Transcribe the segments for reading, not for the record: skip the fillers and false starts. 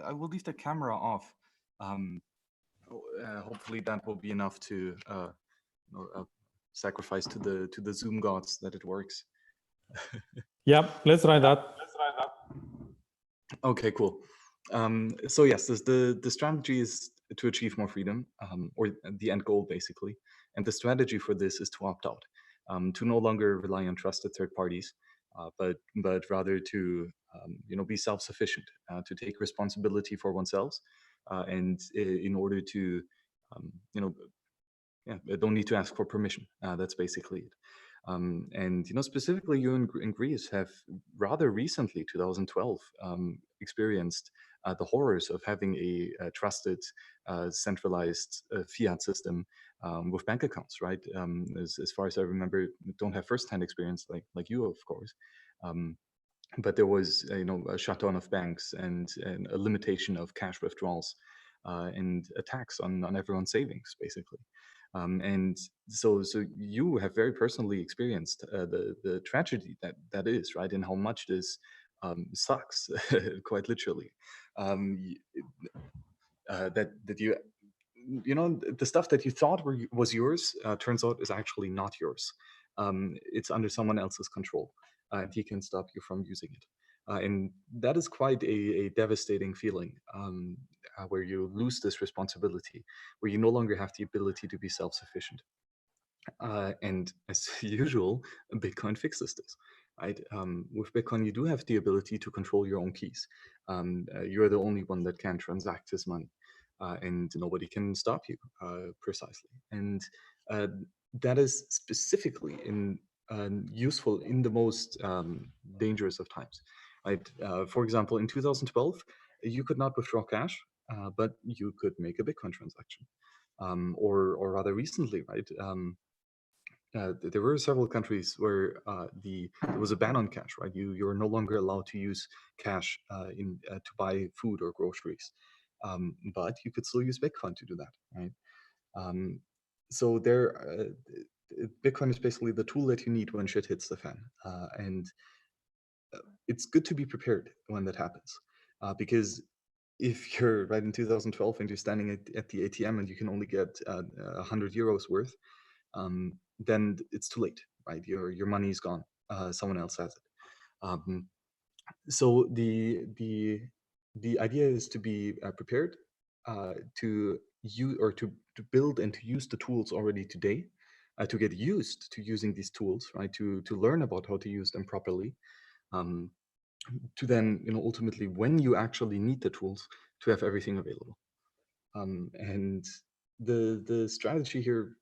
I will leave the camera off. Hopefully that will be enough to sacrifice to the Zoom gods that it works. Yep, let's try that. Okay, cool. So yes, the strategy is to achieve more freedom, or the end goal basically. And the strategy for this is to opt out, to no longer rely on trusted third parties, but rather to be self-sufficient, to take responsibility for oneself, and in order to don't need to ask for permission. That's basically it. And specifically, you in Greece have rather recently, 2012, experienced the horrors of having a trusted, centralized fiat system with bank accounts, right? As far as I remember, don't have firsthand experience like you, of course. But there was a shutdown of banks and a limitation of cash withdrawals, and a tax on everyone's savings, basically. And so you have very personally experienced the tragedy that is, right, and how much this sucks, quite literally. That the stuff that you thought was yours turns out is actually not yours. It's under someone else's control, and he can stop you from using it. And that is quite a devastating feeling, where you lose this responsibility, where you no longer have the ability to be self-sufficient. And as usual, Bitcoin fixes this, right? With Bitcoin, you do have the ability to control your own keys. You're the only one that can transact this money, and nobody can stop you, precisely. And that is specifically useful in the most dangerous of times, right? For example, in 2012, you could not withdraw cash, but you could make a Bitcoin transaction. Or rather recently, right? There were several countries where there was a ban on cash, right? You're no longer allowed to use cash to buy food or groceries, but you could still use Bitcoin to do that, right? So Bitcoin is basically the tool that you need when shit hits the fan, and it's good to be prepared when that happens, because if you're right in 2012 and you're standing at the ATM and you can only get 100 euros worth, then it's too late, right? Your money is gone. Someone else has it. So the idea is to be prepared, to use or to build and to use the tools already today, to get used to using these tools, right? To learn about how to use them properly. To then, ultimately, when you actually need the tools, to have everything available. And the strategy here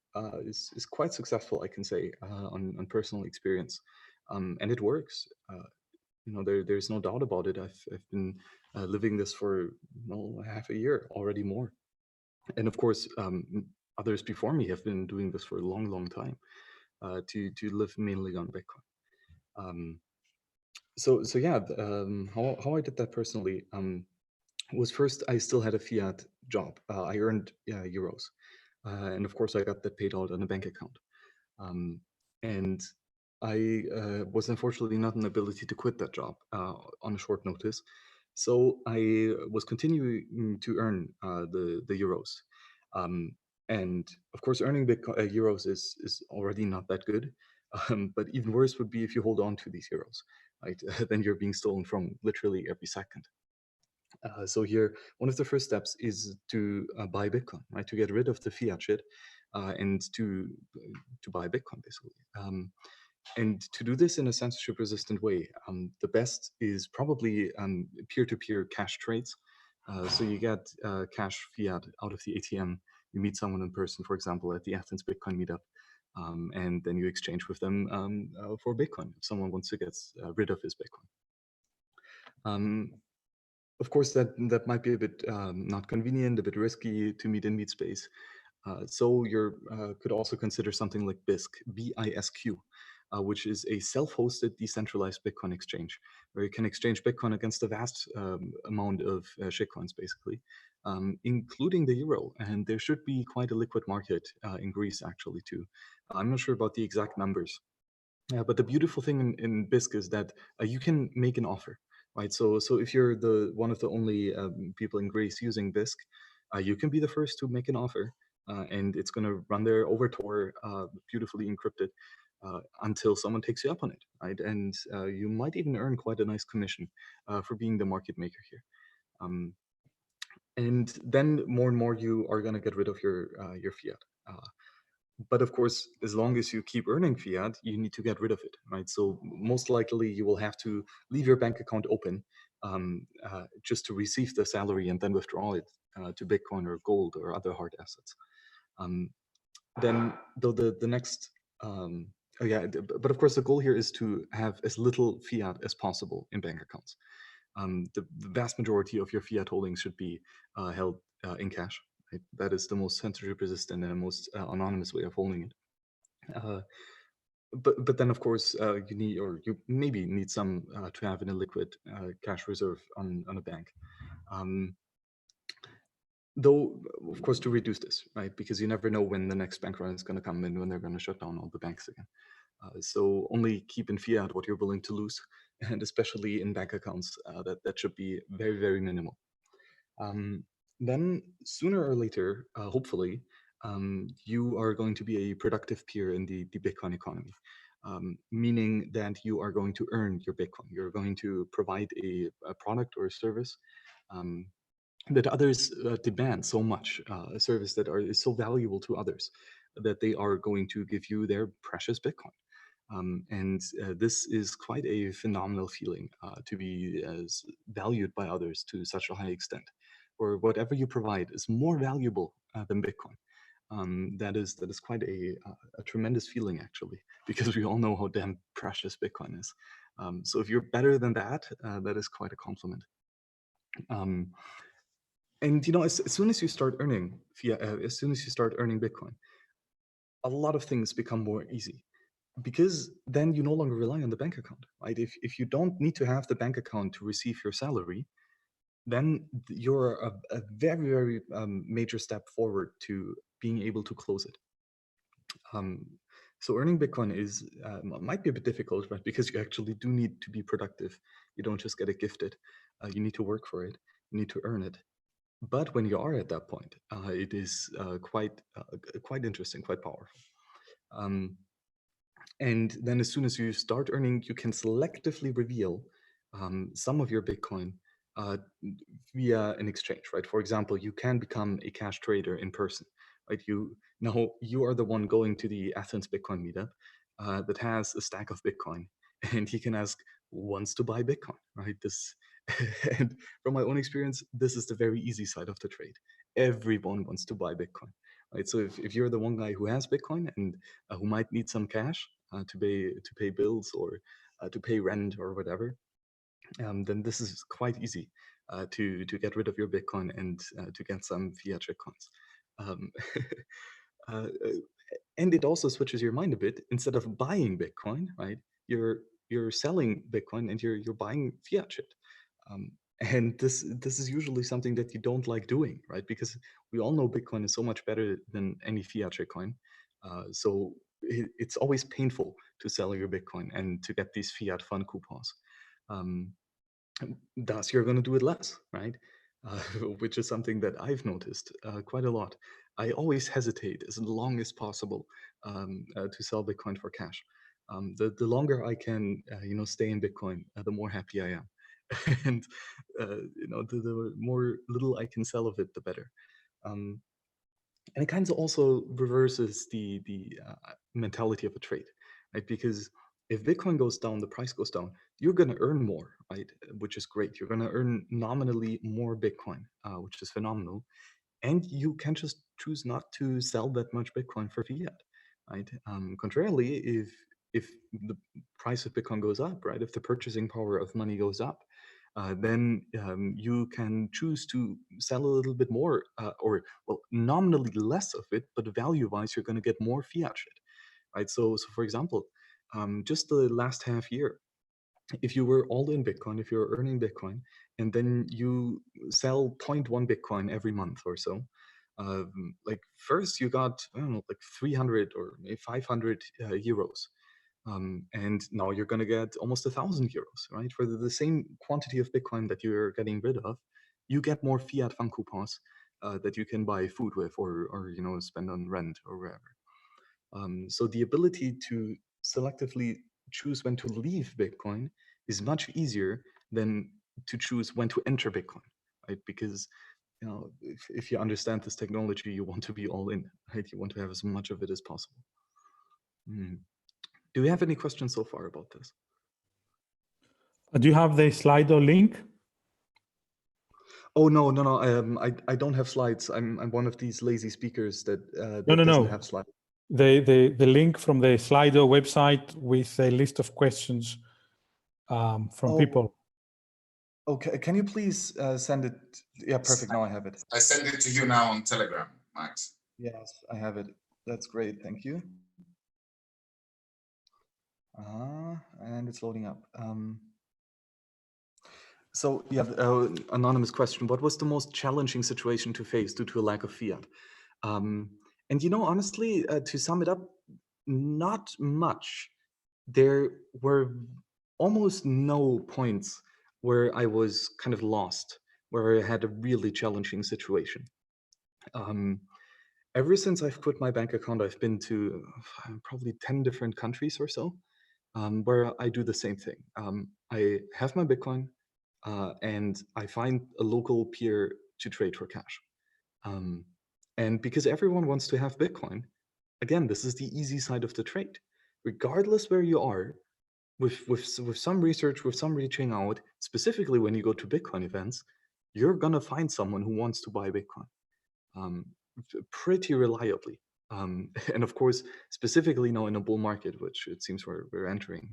is quite successful, I can say, on personal experience, and it works. There's no doubt about it. I've been living this for half a year already, more, and of course, others before me have been doing this for a long, long time, to live mainly on Bitcoin. So yeah, how I did that personally was, first, I still had a fiat job. I earned euros, and of course I got that paid out on a bank account. And I was unfortunately not in the ability to quit that job on a short notice. So I was continuing to earn the euros. And of course, earning Bitcoin, euros is already not that good. But even worse would be if you hold on to these euros, right? Then you're being stolen from literally every second. So here, one of the first steps is to buy Bitcoin, right? To get rid of the fiat shit, and to buy Bitcoin, basically. And to do this in a censorship-resistant way, the best is probably peer-to-peer cash trades. So you get cash fiat out of the ATM. You meet someone in person, for example, at the Athens Bitcoin meetup, and then you exchange with them for Bitcoin if someone wants to get rid of his Bitcoin. Of course, that might be a bit not convenient, a bit risky to meet in meet space. So you could also consider something like BISC, B-I-S-Q, which is a self-hosted decentralized Bitcoin exchange, where you can exchange Bitcoin against a vast amount of shitcoins, basically, including the euro. And there should be quite a liquid market in Greece, actually, too. I'm not sure about the exact numbers. But the beautiful thing in BISC is that you can make an offer. right? So if you're the one of the only people in Greece using Bisq, you can be the first to make an offer, and it's going to run there over Tor, beautifully encrypted, until someone takes you up on it, right? And you might even earn quite a nice commission for being the market maker here. And then more and more you are going to get rid of your fiat. But of course, as long as you keep earning fiat, you need to get rid of it, right? So most likely you will have to leave your bank account open just to receive the salary and then withdraw it to Bitcoin or gold or other hard assets. Um, then the next, oh yeah, but of course the goal here is to have as little fiat as possible in bank accounts. The vast majority of your fiat holdings should be held in cash. Right? That is the most censorship resistant and most anonymous way of holding it. But then of course you need, or you maybe need some to have in a liquid cash reserve on a bank. Though of course to reduce this, right? Because you never know when the next bank run is going to come and when they're going to shut down all the banks again. So only keep in fiat what you're willing to lose, and especially in bank accounts, that should be very, very minimal. Then sooner or later, hopefully, you are going to be a productive peer in the Bitcoin economy, meaning that you are going to earn your Bitcoin. You're going to provide a product or a service that others demand so much, a service that is so valuable to others that they are going to give you their precious Bitcoin. And this is quite a phenomenal feeling to be valued by others to such a high extent, or whatever you provide is more valuable than Bitcoin. That is quite a tremendous feeling, actually, because we all know how damn precious Bitcoin is. So if you're better than that, that is quite a compliment. Um, and as soon as you start earning as soon as you start earning Bitcoin, a lot of things become more easy, because then you no longer rely on the bank account, right? If you don't need to have the bank account to receive your salary, then you're a very, very major step forward to being able to close it. So earning Bitcoin is might be a bit difficult, right? Because you actually do need to be productive. You don't just get it gifted. You need to work for it. You need to earn it. But when you are at that point, it is quite interesting, quite powerful. Um, And then as soon as you start earning, you can selectively reveal some of your Bitcoin uh, via an exchange, right? For example, you can become a cash trader in person, right? You are the one going to the Athens Bitcoin meetup that has a stack of Bitcoin, and he can ask who wants to buy Bitcoin, right? This, and from my own experience, this is the very easy side of the trade. Everyone wants to buy Bitcoin, right? So if you're the one guy who has Bitcoin and who might need some cash to pay bills or to pay rent or whatever, then this is quite easy to get rid of your Bitcoin and to get some fiat coins. Um, uh, and it also switches your mind a bit. Instead of buying Bitcoin, right, you're selling Bitcoin and you're buying fiat shit. Um, and this is usually something that you don't like doing, right? Because we all know Bitcoin is so much better than any fiat coin. So it's always painful to sell your Bitcoin and to get these fiat fun coupons. Um, Thus, you're going to do it less, right? Which is something that I've noticed quite a lot. I always hesitate as long as possible to sell Bitcoin for cash. The longer I can, stay in Bitcoin, the more happy I am, and the more little I can sell of it, the better. Um, and it kind of also reverses the mentality of a trade, right? Because if Bitcoin goes down, the price goes down, you're going to earn more, right? Which is great. You're going to earn nominally more Bitcoin, which is phenomenal. And you can just choose not to sell that much Bitcoin for fiat, right? Contrarily, if the price of Bitcoin goes up, right? If the purchasing power of money goes up, then you can choose to sell a little bit more, or well, nominally less of it, but value-wise, you're going to get more fiat shit, right? So for example, just the last half year, if you were all in Bitcoin, if you're earning Bitcoin, and then you sell zero point 0.1 Bitcoin every month or so, like first you got, I don't know, like 300 or maybe 500 euros. And now you're going to get almost 1,000 euros, right? For the same quantity of Bitcoin that you're getting rid of, you get more fiat fund coupons that you can buy food with, or spend on rent or wherever. So the ability to selectively choose when to leave Bitcoin is much easier than to choose when to enter Bitcoin, right? Because if you understand this technology, you want to be all in, right? You want to have as much of it as possible. Do we have any questions so far about this? Do you have the Slido link? Oh no. I don't have slides. I'm one of these lazy speakers that No. doesn't have slides. The link from the Slido website with a list of questions from people. Okay, can you please send it? Yeah, perfect. Now I have it. I send it to you now on Telegram, Max. Yes, I have it. That's great. Thank you. And it's loading up. So yeah, anonymous question. What was the most challenging situation to face due to a lack of fiat? And honestly, to sum it up, not much. There were almost no points where I was kind of lost, where I had a really challenging situation. Ever since I've quit my bank account, I've been to probably 10 different countries or so, where I do the same thing. I have my Bitcoin, and I find a local peer to trade for cash. And because everyone wants to have Bitcoin, again, this is the easy side of the trade. Regardless where you are, with some research, with some reaching out, specifically when you go to Bitcoin events, you're gonna find someone who wants to buy Bitcoin pretty reliably. And of course, specifically now in a bull market, which it seems we're entering,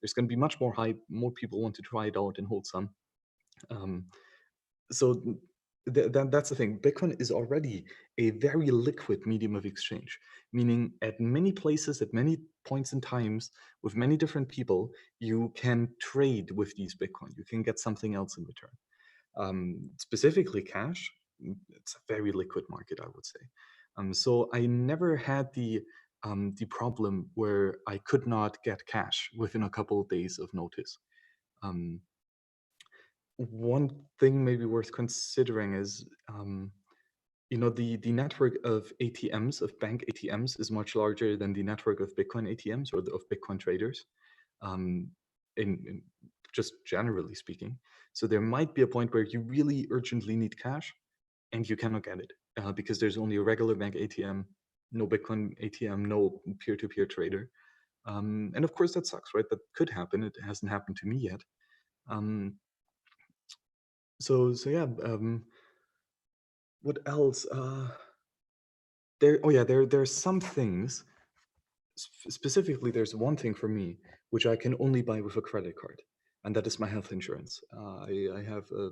there's going to be much more hype. More people want to try it out and hold some. So that's the thing. Bitcoin is already a very liquid medium of exchange, meaning at many places, at many points in times, with many different people, you can trade with these Bitcoin. You can get something else in return. Specifically cash, it's a very liquid market, I would say. So I never had the problem where I could not get cash within a couple of days of notice. One thing maybe worth considering is, the network of ATMs, of bank ATMs, is much larger than the network of Bitcoin ATMs or of Bitcoin traders, in just generally speaking. So there might be a point where you really urgently need cash and you cannot get it because there's only a regular bank ATM, no Bitcoin ATM, no peer-to-peer trader. And of course that sucks, right? That could happen. It hasn't happened to me yet. So yeah, what else? There are some things. Specifically, there's one thing for me which I can only buy with a credit card, and that is my health insurance. I have a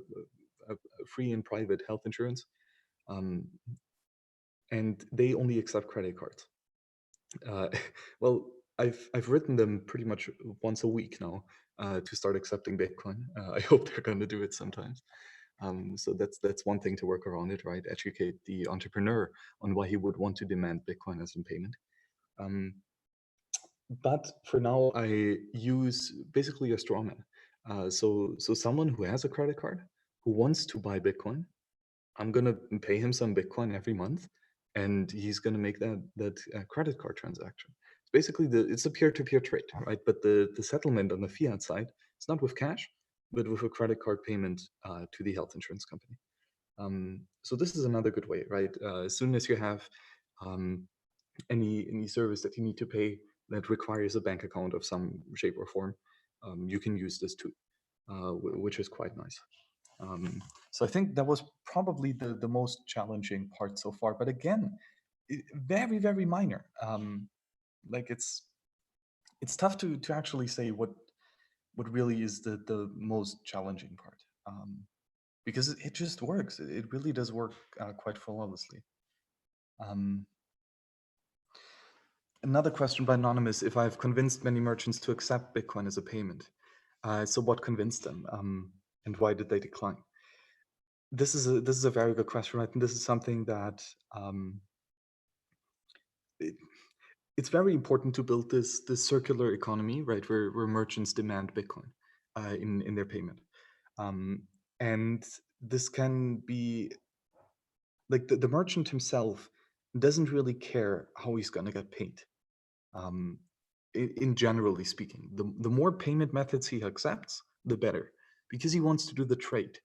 free and private health insurance, and they only accept credit cards. Well, I've written them pretty much once a week now to start accepting Bitcoin. I hope they're going to do it sometimes. So that's one thing to work around it, right? Educate the entrepreneur on why he would want to demand Bitcoin as in payment. But for now, I use basically a straw man. So someone who has a credit card who wants to buy Bitcoin, I'm gonna pay him some Bitcoin every month, and he's gonna make that credit card transaction. It's basically it's a peer-to-peer trade, right? But the settlement on the fiat side, it's not with cash, but with a credit card payment to the health insurance company. So this is another good way, right? As soon as you have any service that you need to pay that requires a bank account of some shape or form, you can use this too, which is quite nice. So I think that was probably the most challenging part so far. But again, very, very minor. Like it's tough to actually say what really is the most challenging part, because it just works. It really does work quite flawlessly. Another question by Anonymous: if I've convinced many merchants to accept Bitcoin as a payment, so what convinced them, and why did they decline? This is a very good question, right? And this is something that it's very important to build this circular economy, right, where merchants demand Bitcoin in their payment, and this can be like the merchant himself doesn't really care how he's going to get paid. Um, in generally speaking, the more payment methods he accepts, the better, because he wants to do the trade,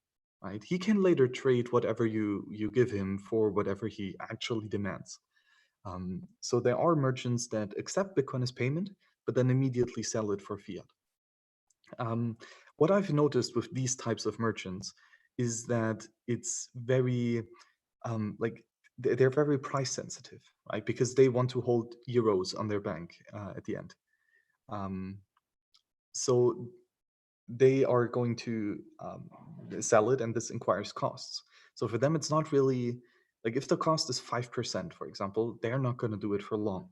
right? He can later trade whatever you give him for whatever he actually demands. So there are merchants that accept Bitcoin as payment, but then immediately sell it for fiat. What I've noticed with these types of merchants is that it's very like they're very price sensitive, right? Because they want to hold euros on their bank at the end. So they are going to sell it, and this requires costs. So for them, it's not really like if the cost is 5%, for example, they're not going to do it for long.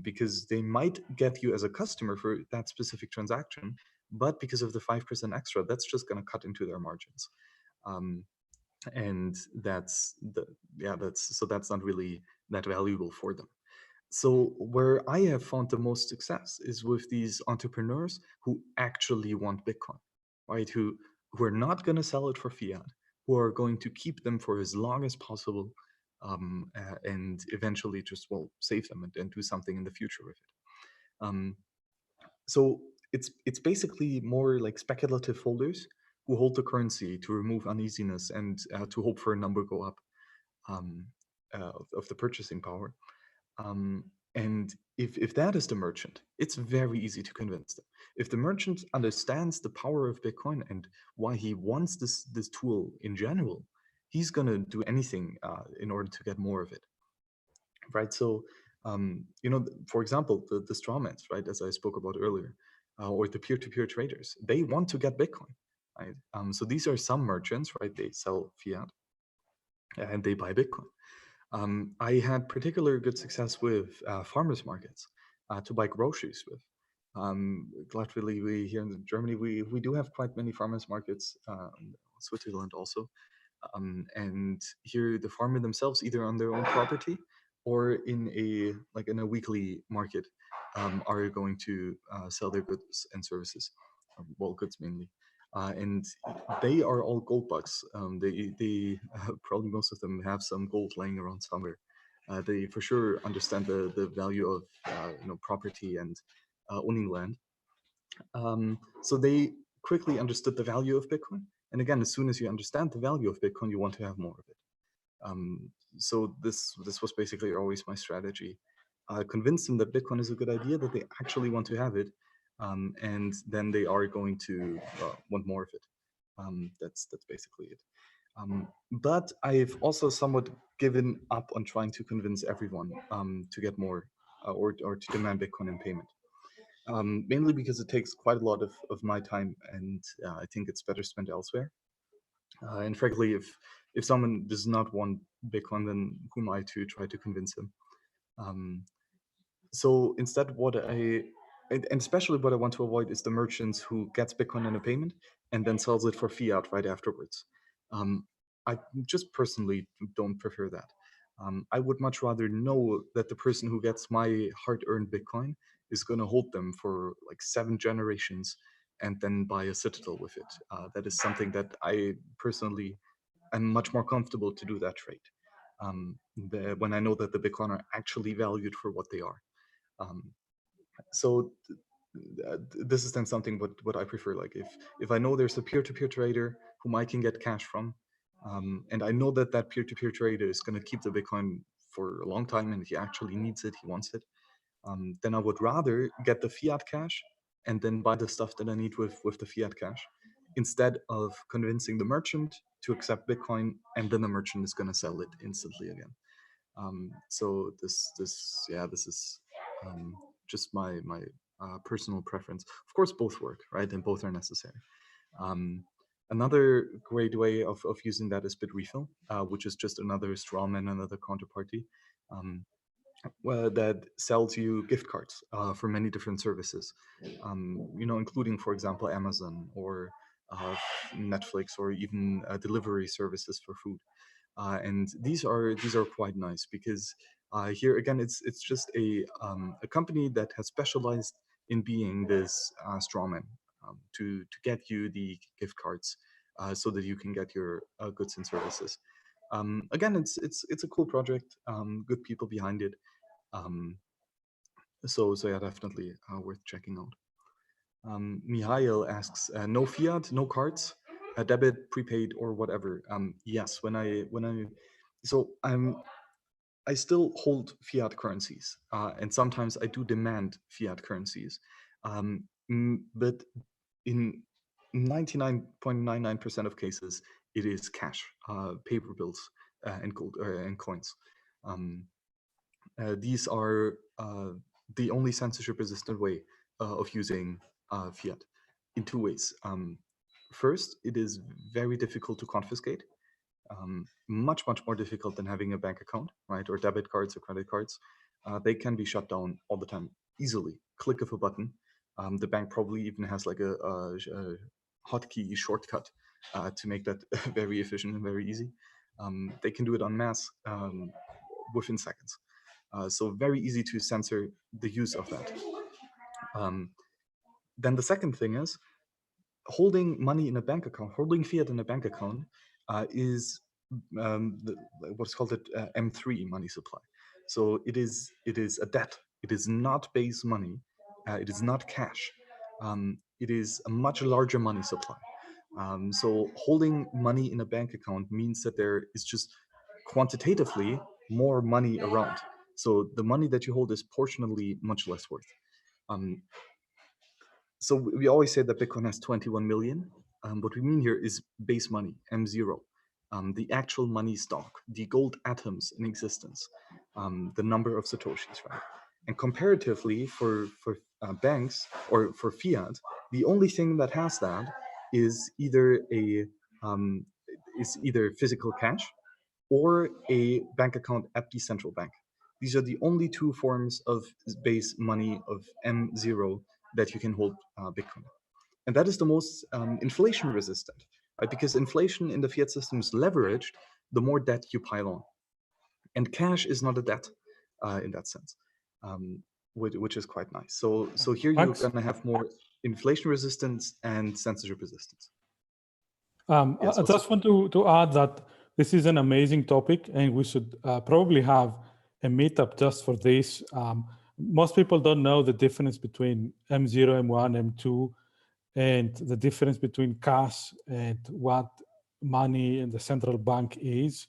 Because they might get you as a customer for that specific transaction, but because of the 5% extra, that's just going to cut into their margins. And that's not really that valuable for them. So where I have found the most success is with these entrepreneurs who actually want Bitcoin, right? Who are not going to sell it for fiat, who are going to keep them for as long as possible, and eventually just save them and do something in the future with it. So it's basically more like speculative holders who hold the currency to remove uneasiness and to hope for a number go up um, of the purchasing power. And if that is the merchant, it's very easy to convince them. If the merchant understands the power of Bitcoin and why he wants this tool in general, he's going to do anything in order to get more of it, right? So, for example, the strawmans, right, as I spoke about earlier, or the peer-to-peer traders, they want to get Bitcoin, right? So these are some merchants, right? They sell fiat and they buy Bitcoin. I had particular good success with farmers markets to buy groceries with. Gladly, we here in Germany, we do have quite many farmers markets, Switzerland also. And here the farmer themselves, either on their own property or in a weekly market, are going to sell their goods and services, goods mainly. And they are all gold bugs. They probably most of them have some gold laying around somewhere. They for sure understand the value of property and owning land. So they quickly understood the value of Bitcoin. And again, as soon as you understand the value of Bitcoin, you want to have more of it. So this was basically always my strategy. Convince them that Bitcoin is a good idea, that they actually want to have it, and then they are going to want more of it. That's basically it. But I've also somewhat given up on trying to convince everyone to get more or to demand Bitcoin in payment. Mainly because it takes quite a lot of my time, and I think it's better spent elsewhere. And frankly, if someone does not want Bitcoin, then who am I to try to convince him? So instead, and especially what I want to avoid is the merchants who gets Bitcoin in a payment and then sells it for fiat right afterwards. I just personally don't prefer that. I would much rather know that the person who gets my hard-earned Bitcoin is going to hold them for like 7 generations and then buy a citadel with it. That is something that I personally am much more comfortable to do that trade when I know that the Bitcoin are actually valued for what they are. Um, so this is then something what I prefer. Like if I know there's a peer-to-peer trader whom I can get cash from, and I know that that peer-to-peer trader is going to keep the Bitcoin for a long time, and he actually needs it, he wants it, then I would rather get the fiat cash and then buy the stuff that I need with the fiat cash, instead of convincing the merchant to accept Bitcoin, and then the merchant is going to sell it instantly again. So this is just my personal preference. Of course, both work, right? And both are necessary. Another great way of using that is Bitrefill, which is just another strawman, another counterparty that sells you gift cards for many different services, including, for example, Amazon or Netflix, or even delivery services for food. And these are quite nice because Here again, it's just a company that has specialized in being this strawman to get you the gift cards so that you can get your goods and services. Again, it's a cool project, good people behind it. So yeah, definitely worth checking out. Mihail asks, no fiat, no cards, debit, prepaid, or whatever. Yes, I still hold fiat currencies, and sometimes I do demand fiat currencies. But in 99.99% of cases, it is cash, paper bills, and gold and coins. These are the only censorship-resistant way of using fiat in two ways. First, it is very difficult to confiscate. Much more difficult than having a bank account, right? Or debit cards or credit cards. They can be shut down all the time, easily. Click of a button. The bank probably even has like a hotkey shortcut to make that very efficient and very easy. They can do it en masse within seconds. So very easy to censor the use of that. Then the second thing is holding money in a bank account, holding fiat in a bank account is what's called the M3 money supply. So it is a debt. It is not base money. It is not cash. It is a much larger money supply. So holding money in a bank account means that there is just quantitatively more money around. So the money that you hold is proportionally much less worth. So we always say that Bitcoin has 21 million. What we mean here is base money, M0, the actual money stock, the gold atoms in existence, the number of Satoshis, right? And comparatively for banks or for fiat, the only thing that has that is either physical cash or a bank account at the central bank. These are the only two forms of base money of M0 that you can hold Bitcoin. And that is the most inflation resistant, right? Because inflation in the fiat system is leveraged the more debt you pile on. And cash is not a debt in that sense, which is quite nice. So here you're going to have more inflation resistance and censorship resistance. Yes, I just want to add that this is an amazing topic, and we should probably have a meetup just for this. Most people don't know the difference between M0, M1, M2, and the difference between cash and what money in the central bank is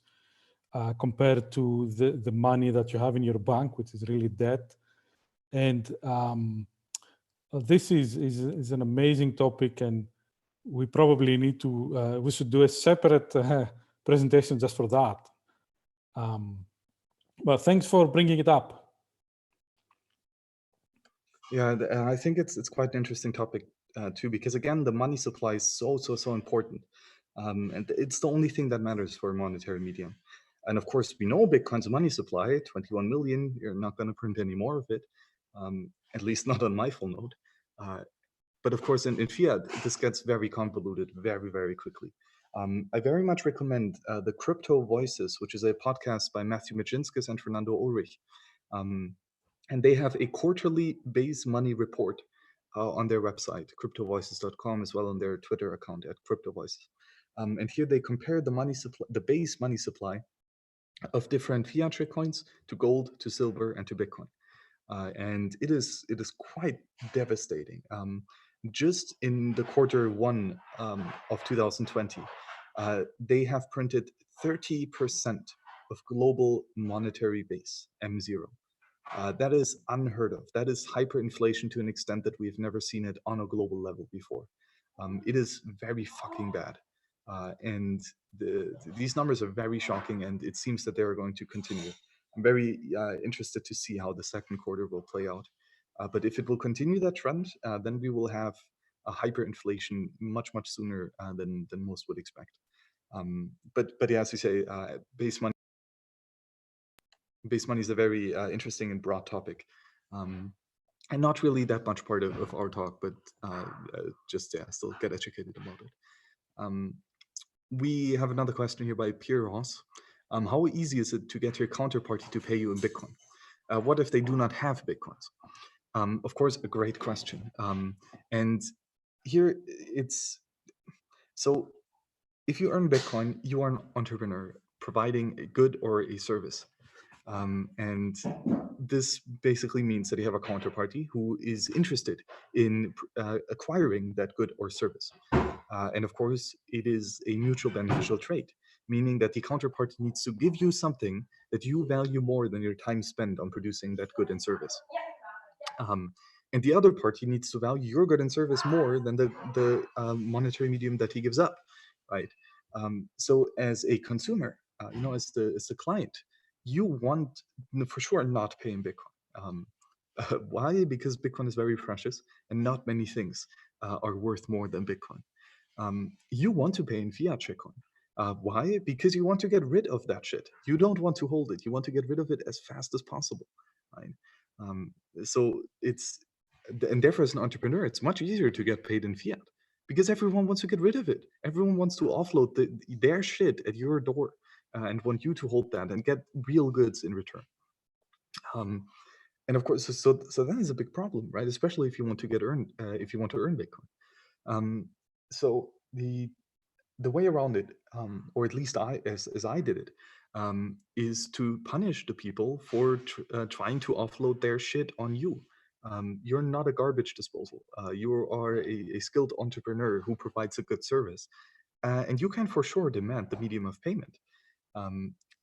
compared to the money that you have in your bank, which is really debt. And this is an amazing topic, and we probably need to, we should do a separate presentation just for that. But thanks for bringing it up. Yeah, I think it's quite an interesting topic too, because again, the money supply is so important. And it's the only thing that matters for a monetary medium. And of course, we know Bitcoin's money supply, 21 million, you're not going to print any more of it, at least not on my full node. But of course, in fiat, this gets very convoluted very quickly. I very much recommend the Crypto Voices, which is a podcast by Matthew Majinskas and Fernando Ulrich. And they have a quarterly base money report on their website, cryptovoices.com, as well on their Twitter account at cryptovoices. And here they compare the money supply, the base money supply of different fiat coins to gold, to silver, and to Bitcoin. And it is quite devastating. Just in the Q1 of 2020, they have printed 30% of global monetary base, M0. That is unheard of. That is hyperinflation to an extent that we've never seen it on a global level before. It is very fucking bad. And these numbers are very shocking, and it seems that they're going to continue. I'm very interested to see how the second quarter will play out. But if it will continue that trend, then we will have a hyperinflation much sooner than most would expect. But yeah, as you say, base money is a very interesting and broad topic, and not really that much part of our talk, but just still get educated about it. We have another question here by Pierre Ross. How easy is it to get your counterparty to pay you in Bitcoin? What if they do not have Bitcoins? Of course, a great question. And here it's, so if you earn Bitcoin, you are an entrepreneur providing a good or a service. And this basically means that you have a counterparty who is interested in acquiring that good or service. And of course, it is a mutual beneficial trade, meaning that the counterparty needs to give you something that you value more than your time spent on producing that good and service. And the other party needs to value your good and service more than the monetary medium that he gives up, right? So as a consumer, as the client, you want for sure not pay in Bitcoin. Why? Because Bitcoin is very precious, and not many things are worth more than Bitcoin. You want to pay in fiat Bitcoin. Why? Because you want to get rid of that shit. You don't want to hold it. You want to get rid of it as fast as possible, right? So and therefore, as an entrepreneur, it's much easier to get paid in fiat because everyone wants to get rid of it. Everyone wants to offload their shit at your door and want you to hold that and get real goods in return. And of course, so that is a big problem, right? Especially if you want to if you want to earn Bitcoin. So the way around it, or at least as I did it, is to punish the people for trying to offload their shit on you. You're not a garbage disposal. You are a skilled entrepreneur who provides a good service, and you can for sure demand the medium of payment.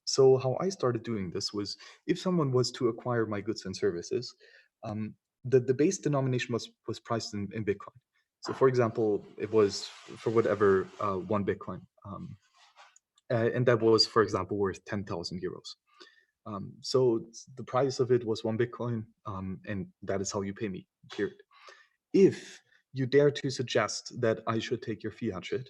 So how I started doing this was, if someone was to acquire my goods and services, the base denomination was priced in Bitcoin. So for example, it was for whatever 1 Bitcoin. And that was, for example, worth 10,000 euros. So the price of it was 1 Bitcoin, and that is how you pay me, period. If you dare to suggest that I should take your fiat shit,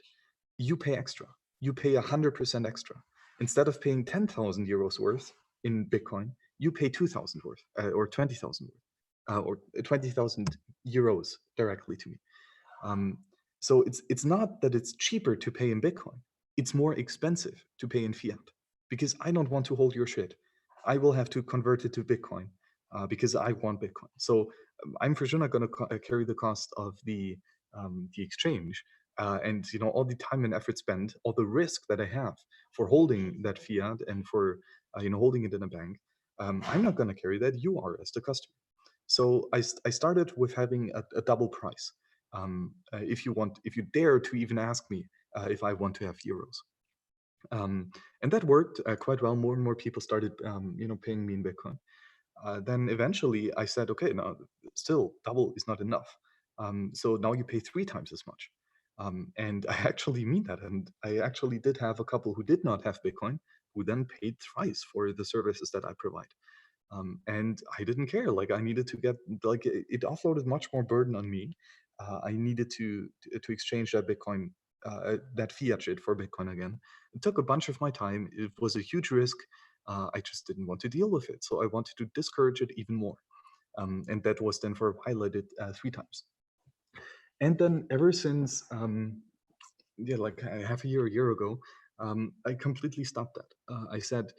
you pay extra. You pay 100% extra. Instead of paying 10,000 euros worth in Bitcoin, you pay 2,000 worth, or 20,000 worth, or 20,000 euros directly to me. So it's not that it's cheaper to pay in Bitcoin. It's more expensive to pay in fiat because I don't want to hold your shit. I will have to convert it to Bitcoin because I want Bitcoin. So I'm for sure not going to carry the cost of the exchange, and all the time and effort spent, all the risk that I have for holding that fiat and for holding it in a bank. I'm not going to carry that. You are, as the customer. So I started with having a double price. If you dare to even ask me if I want to have euros. And that worked quite well. More and more people started, paying me in Bitcoin. Then eventually I said, okay, now still double is not enough. So now you pay 3 times as much. And I actually mean that. And I actually did have a couple who did not have Bitcoin who then paid thrice for the services that I provide. And I didn't care. Like I needed to get, like it offloaded much more burden on me. I needed to exchange that Bitcoin, that fiat shit for Bitcoin again. It took a bunch of my time. It was a huge risk. I just didn't want to deal with it. So I wanted to discourage it even more. And that was then for a while I did 3 times. And then ever since, like half a year ago, I completely stopped that. I said,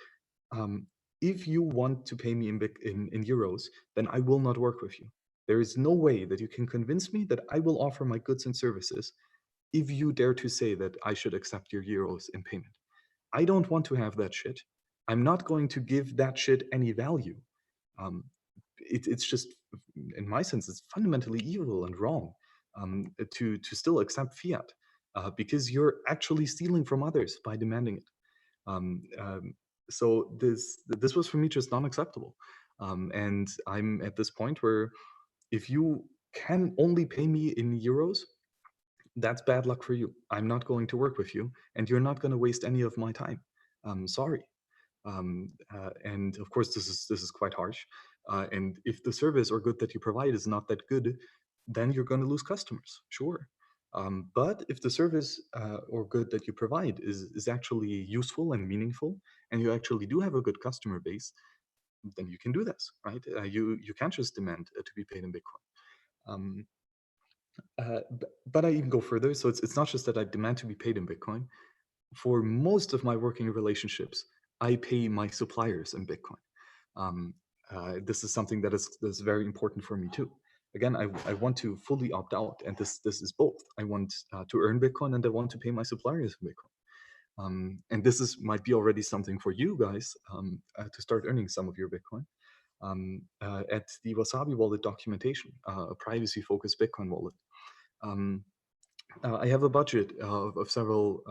if you want to pay me in euros, then I will not work with you. There is no way that you can convince me that I will offer my goods and services if you dare to say that I should accept your euros in payment. I don't want to have that shit. I'm not going to give that shit any value. It's just, in my sense, it's fundamentally evil and wrong to still accept fiat because you're actually stealing from others by demanding it. So this was for me just non-acceptable, and I'm at this point where if you can only pay me in euros, that's bad luck for you. I'm not going to work with you, and you're not going to waste any of my time. Sorry. And of course, this is quite harsh. And if the service or good that you provide is not that good, then you're going to lose customers. Sure. But if the service or good that you provide is actually useful and meaningful, and you actually do have a good customer base, then you can do this, right? You can't just demand to be paid in Bitcoin. But I even go further. So it's not just that I demand to be paid in Bitcoin. For most of my working relationships, I pay my suppliers in Bitcoin. This is something that is very important for me too. Again, I want to fully opt out, and this is both. I want to earn Bitcoin, and I want to pay my suppliers in Bitcoin. And this might be already something for you guys to start earning some of your Bitcoin. At the Wasabi wallet documentation, a privacy-focused Bitcoin wallet. I have a budget of several,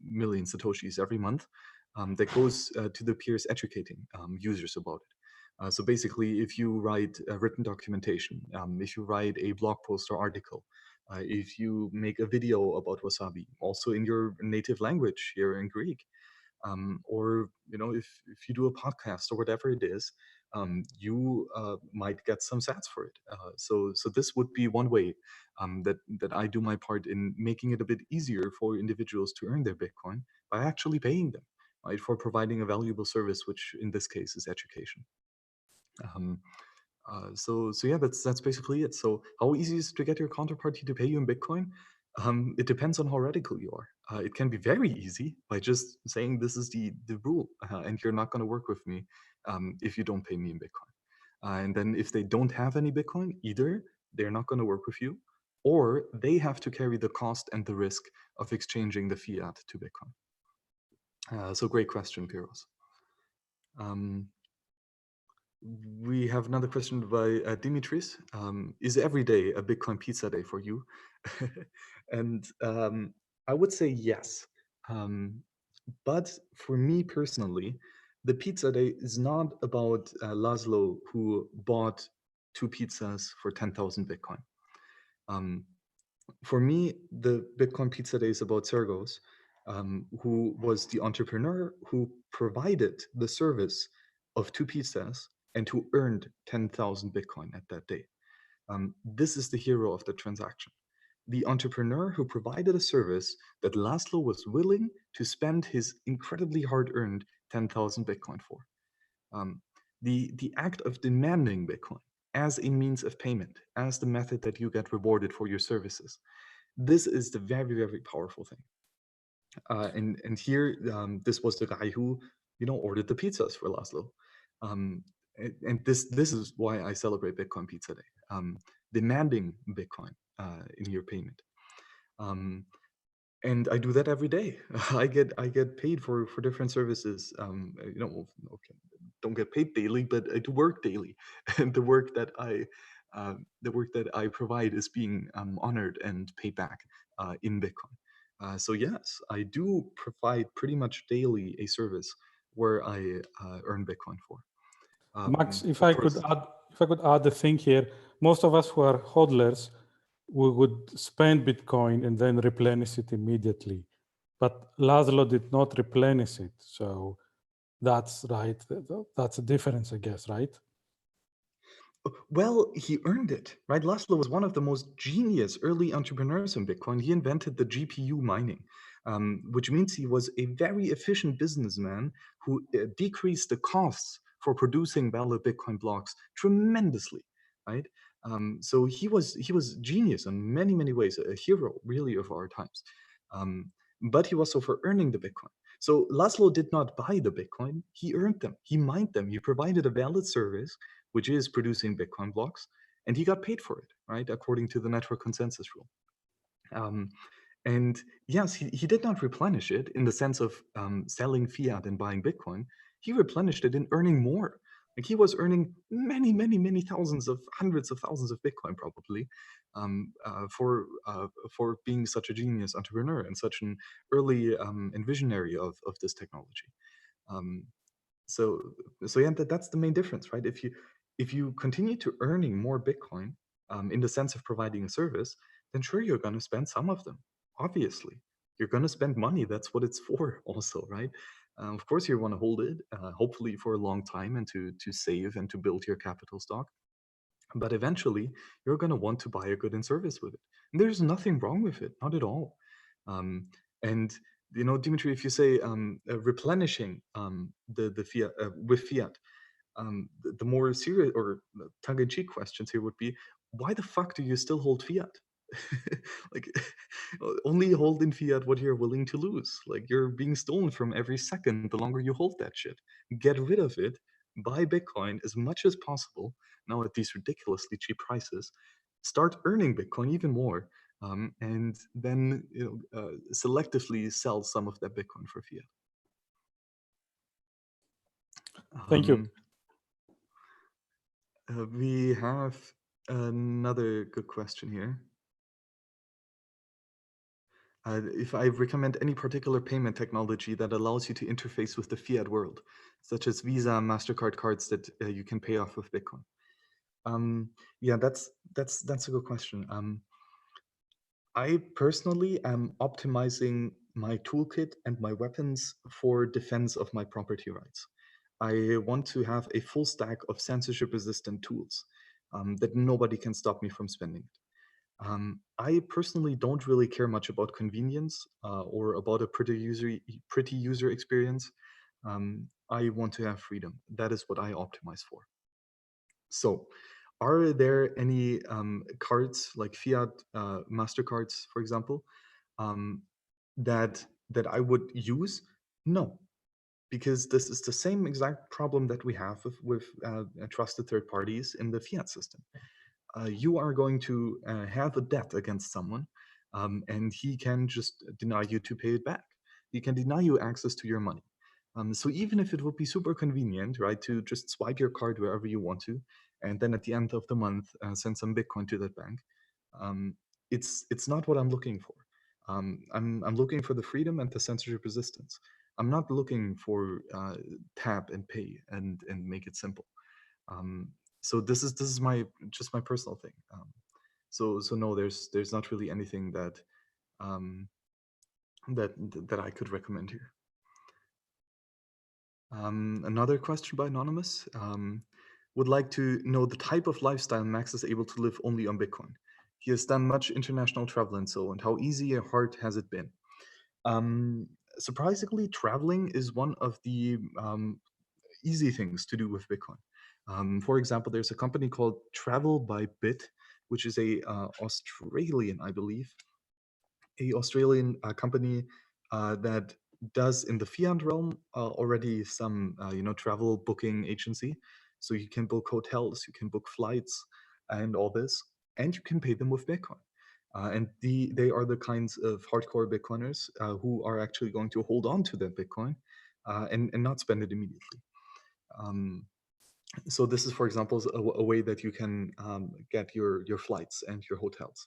million satoshis every month that goes to the peers educating users about it. So basically, if you write written documentation, if you write a blog post or article, if you make a video about Wasabi, also in your native language here in Greek, or if you do a podcast or whatever it is, you might get some sats for it. So this would be one way that I do my part in making it a bit easier for individuals to earn their Bitcoin by actually paying them, right, for providing a valuable service, which in this case is education. So yeah, that's basically it. So how easy is it to get your counterparty to pay you in Bitcoin? It depends on how radical you are. It can be very easy by just saying this is the rule, and you're not going to work with me if you don't pay me in Bitcoin. And then if they don't have any Bitcoin, either they're not going to work with you, or they have to carry the cost and the risk of exchanging the fiat to Bitcoin. So great question, Piros. We have another question by Dimitris. Is every day a Bitcoin pizza day for you? And I would say yes. But for me personally, the pizza day is not about Laszlo, who bought 2 pizzas for 10,000 Bitcoin. For me, the Bitcoin pizza day is about Sergos, who was the entrepreneur who provided the service of 2 pizzas and who earned 10,000 Bitcoin at that day. This is the hero of the transaction. The entrepreneur who provided a service that Laszlo was willing to spend his incredibly hard-earned 10,000 Bitcoin for. The act of demanding Bitcoin as a means of payment, as the method that you get rewarded for your services. This is the very, very powerful thing. And here, this was the guy who, ordered the pizzas for Laszlo. And this is why I celebrate Bitcoin Pizza Day. Demanding Bitcoin in your payment. And I do that every day. I get paid for different services. Okay, don't get paid daily, but I do work daily, and the work that I provide is being honored and paid back in Bitcoin. So yes, I do provide pretty much daily a service where I earn Bitcoin for. Max, if I could add a thing here, most of us who are hodlers, we would spend Bitcoin and then replenish it immediately. But Laszlo did not replenish it. So that's right. That's a difference, I guess, right? Well, he earned it, right? Laszlo was one of the most genius early entrepreneurs in Bitcoin. He invented the GPU mining, which means he was a very efficient businessman who decreased the costs for producing valid Bitcoin blocks tremendously, right? So he was genius in many, many ways, a hero really of our times. But he was also for earning the Bitcoin. So Laszlo did not buy the Bitcoin, he earned them, he mined them, he provided a valid service, which is producing Bitcoin blocks, and he got paid for it, right, according to the network consensus rule. And yes, he did not replenish it in the sense of selling fiat and buying Bitcoin. He replenished it in earning more. Like he was earning many, many, many hundreds of thousands of Bitcoin probably for being such a genius entrepreneur and such an early and visionary of this technology. So yeah, that's the main difference, right? If you continue to earning more Bitcoin in the sense of providing a service, then sure, you're going to spend some of them. Obviously, you're going to spend money. That's what it's for, also, right? Of course, you want to hold it, hopefully for a long time, and to save and to build your capital stock. But eventually, you're going to want to buy a good and service with it. And there's nothing wrong with it, not at all. And Dimitri, if you say replenishing the fiat with fiat, the more serious or tongue-in-cheek questions here would be, why the fuck do you still hold fiat? Like, only hold in fiat what you're willing to lose. Like, you're being stolen from every second the longer you hold that shit. Get rid of it, buy Bitcoin as much as possible, now at these ridiculously cheap prices. Start earning Bitcoin even more, and then selectively sell some of that Bitcoin for fiat. Thank you. We have another good question here. If I recommend any particular payment technology that allows you to interface with the fiat world, such as Visa, MasterCard cards that you can pay off with Bitcoin. Yeah, that's a good question. I personally am optimizing my toolkit and my weapons for defense of my property rights. I want to have a full stack of censorship-resistant tools that nobody can stop me from spending it. I personally don't really care much about convenience or about a pretty user experience. I want to have freedom. That is what I optimize for. So, are there any cards like fiat Mastercards, for example, that I would use? No, because this is the same exact problem that we have with trusted third parties in the fiat system. You are going to have a debt against someone, and he can just deny you to pay it back. He can deny you access to your money. So even if it would be super convenient, right, to just swipe your card wherever you want to, and then at the end of the month send some Bitcoin to that bank, it's not what I'm looking for. I'm looking for the freedom and the censorship resistance. I'm not looking for tap and pay and make it simple. So this is my personal thing. So no, there's not really anything that that I could recommend here. Another question by Anonymous. Would like to know the type of lifestyle Max is able to live only on Bitcoin. He has done much international travel and so, and how easy or hard has it been? Surprisingly, traveling is one of the easy things to do with Bitcoin. For example, there's a company called Travel by Bit, which is a Australian, I believe, company that does in the fiat realm already some travel booking agency. So you can book hotels, you can book flights, and all this, and you can pay them with Bitcoin. And they are the kinds of hardcore Bitcoiners who are actually going to hold on to their Bitcoin and not spend it immediately. So this is, for example, a way that you can get your flights and your hotels.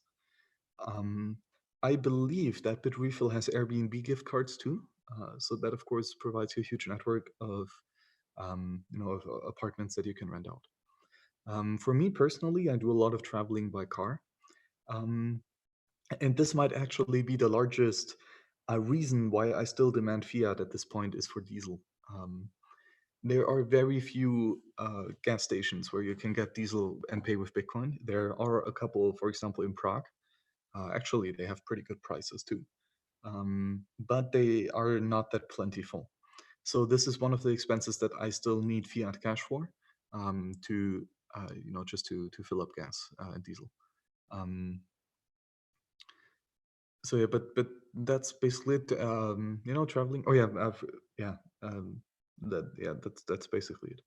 I believe that Bitrefill has Airbnb gift cards too. So that, of course, provides you a huge network of of apartments that you can rent out. For me personally, I do a lot of traveling by car. And this might actually be the largest reason why I still demand fiat at this point is for diesel. There are very few gas stations where you can get diesel and pay with Bitcoin. There are a couple, for example, in Prague. Actually, they have pretty good prices too, but they are not that plentiful. So this is one of the expenses that I still need fiat cash for, to just to fill up gas and diesel. So yeah, but that's basically it. Traveling. Oh yeah, that's basically it.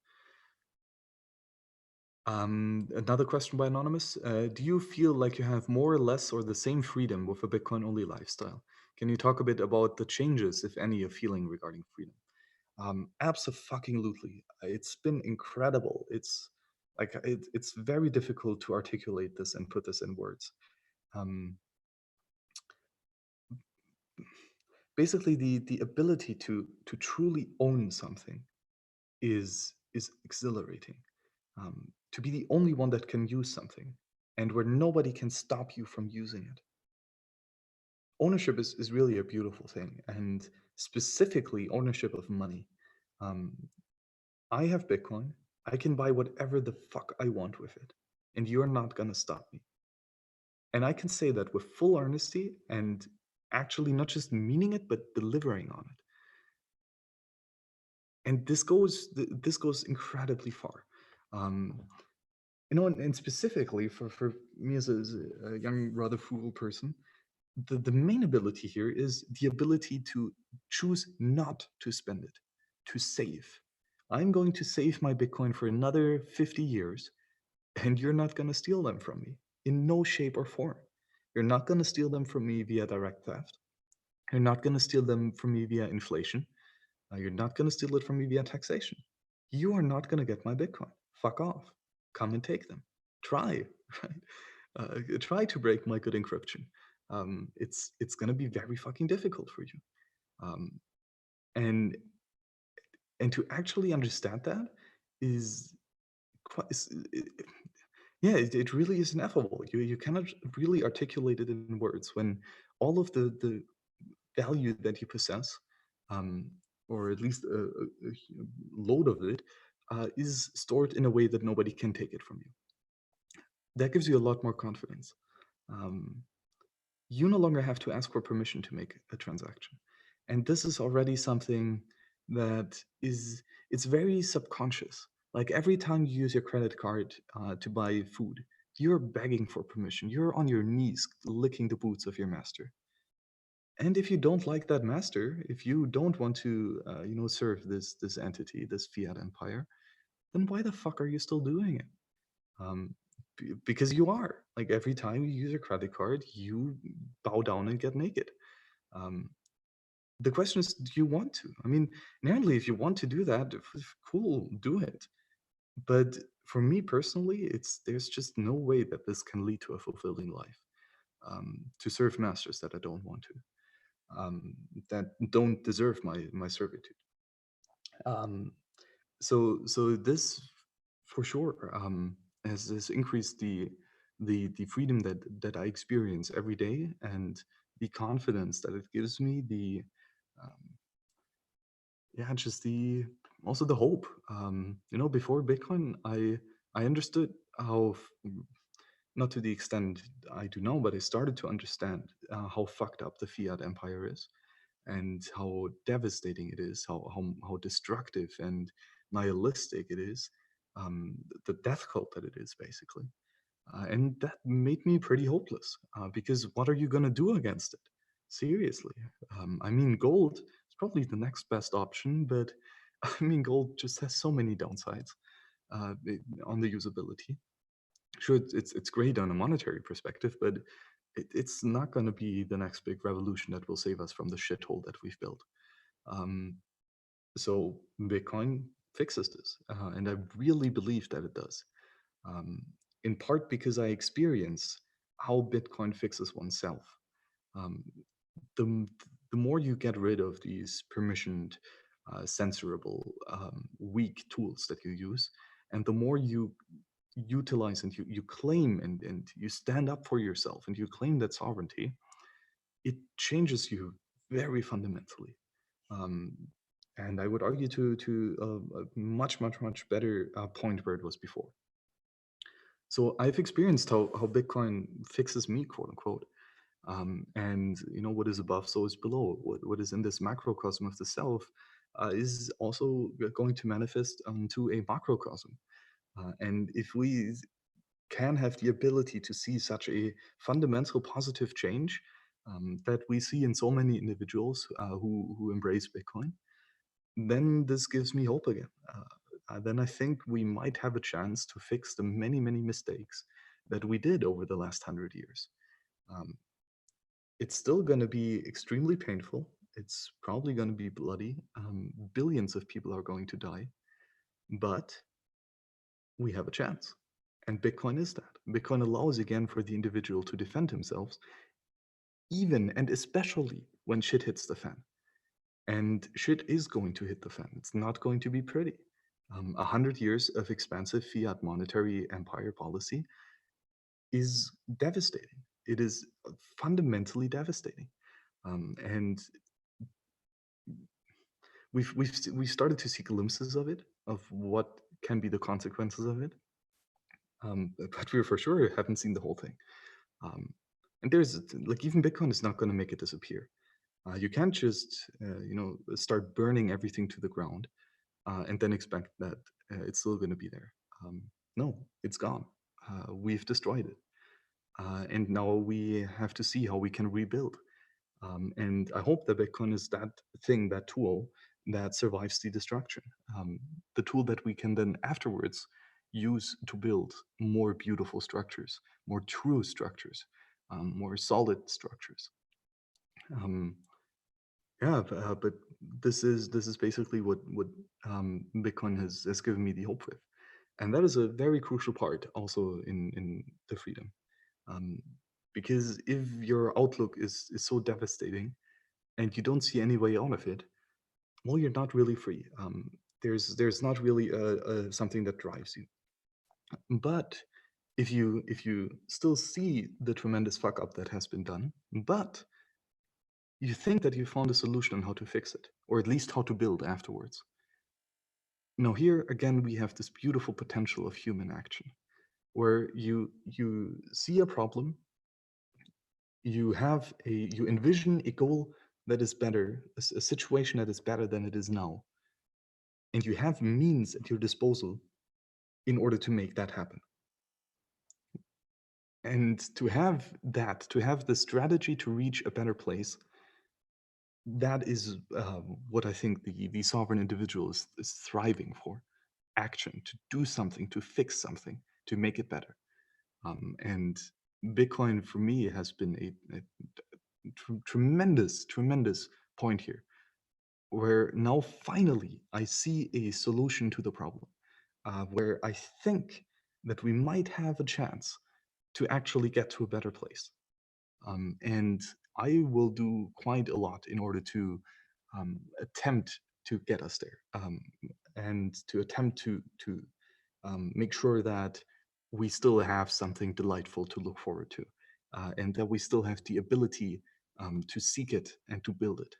Another question by Anonymous. Do you feel like you have more or less or the same freedom with a Bitcoin-only lifestyle? Can you talk a bit about the changes, if any, you're feeling regarding freedom? Absolutely. It's been incredible. It's it's very difficult to articulate this and put this in words. Basically, the ability to truly own something is exhilarating. To be the only one that can use something and where nobody can stop you from using it. Ownership is really a beautiful thing, and specifically ownership of money. I have Bitcoin. I can buy whatever the fuck I want with it, and you're not gonna stop me. And I can say that with full honesty and actually not just meaning it, but delivering on it. And this goes incredibly far. and specifically for me as a young, rather frugal person, the main ability here is the ability to choose not to spend it, to save. I'm going to save my Bitcoin for another 50 years, and you're not going to steal them from me in no shape or form. You're not going to steal them from me via direct theft. You're not going to steal them from me via inflation. You're not going to steal it from me via taxation. You are not going to get my Bitcoin. Fuck off. Come and take them. Try, right? Try to break my good encryption. It's going to be very fucking difficult for you. And to actually understand that is quite. Yeah, it really is ineffable. You cannot really articulate it in words when all of the value that you possess, um, or at least a load of it, is stored in a way that nobody can take it from you. That gives you a lot more confidence. Um, you no longer have to ask for permission to make a transaction. And this is already something that it's very subconscious. Like every time you use your credit card to buy food, you're begging for permission. You're on your knees licking the boots of your master. And if you don't like that master, if you don't want to, serve this entity, this fiat empire, then why the fuck are you still doing it? Um, because you are. Like every time you use a credit card, you bow down and get naked. Um, the question is, do you want to? I mean, inherently, if you want to do that, cool, do it. But for me personally, there's just no way that this can lead to a fulfilling life. To serve masters that I don't want to. That don't deserve my servitude. So this for sure has increased the freedom that I experience every day, and the confidence that it gives me, the just the also the hope. Before Bitcoin, I understood how not to the extent I do now, but I started to understand how fucked up the fiat empire is, and how devastating it is, how destructive and nihilistic it is, the death cult that it is, basically. And that made me pretty hopeless, because what are you going to do against it? Seriously. I mean, gold is probably the next best option, but I mean, gold just has so many downsides on the usability. Sure, it's great on a monetary perspective, but it's not going to be the next big revolution that will save us from the shithole that we've built. Um, so Bitcoin fixes this, and I really believe that it does. Um, in part because I experience how Bitcoin fixes oneself. Um, the the more you get rid of these permissioned, censorable, weak tools that you use, and the more you utilize and you claim and you stand up for yourself and you claim that sovereignty, it changes you very fundamentally. Um, and I would argue to a much better point where it was before. So I've experienced how Bitcoin fixes me, quote unquote. And what is above, so is below. What is in this macrocosm of the self is also going to manifest to a macrocosm. And if we can have the ability to see such a fundamental positive change that we see in so many individuals who embrace Bitcoin, then this gives me hope again. Then I think we might have a chance to fix the many mistakes that we did over the last 100 years. It's still going to be extremely painful. It's probably going to be bloody. Billions of people are going to die, but we have a chance. And Bitcoin is that. Bitcoin allows again for the individual to defend himself, even and especially when shit hits the fan. And shit is going to hit the fan. It's not going to be pretty. 100 years of expansive fiat monetary empire policy is devastating. It is fundamentally devastating. And we started to see glimpses of it, of what can be the consequences of it. But we for sure haven't seen the whole thing. And there's like, even Bitcoin is not going to make it disappear. You can't just start burning everything to the ground and then expect that it's still going to be there. No, it's gone. we've destroyed it. And now we have to see how we can rebuild. And I hope that Bitcoin is that thing, that tool that survives the destruction. The tool that we can then afterwards use to build more beautiful structures, more true structures, more solid structures. Yeah, but this is basically what Bitcoin has given me the hope with, and that is a very crucial part also in the freedom, because if your outlook is so devastating, and you don't see any way out of it, well, you're not really free. There's not really something that drives you. But if you still see the tremendous fuck up that has been done, but you think that you found a solution on how to fix it, or at least how to build afterwards. Now here again we have this beautiful potential of human action, where you see a problem, you envision a goal that is better, a situation that is better than it is now, and you have means at your disposal in order to make that happen. And to have the strategy to reach a better place, that is what I think the sovereign individual is thriving for. Action, to do something, to fix something, to make it better. And Bitcoin for me has been a tremendous point here, where now finally I see a solution to the problem, where I think that we might have a chance to actually get to a better place. And I will do quite a lot in order to attempt to get us there, and to attempt to make sure that we still have something delightful to look forward to, and that we still have the ability to seek it and to build it.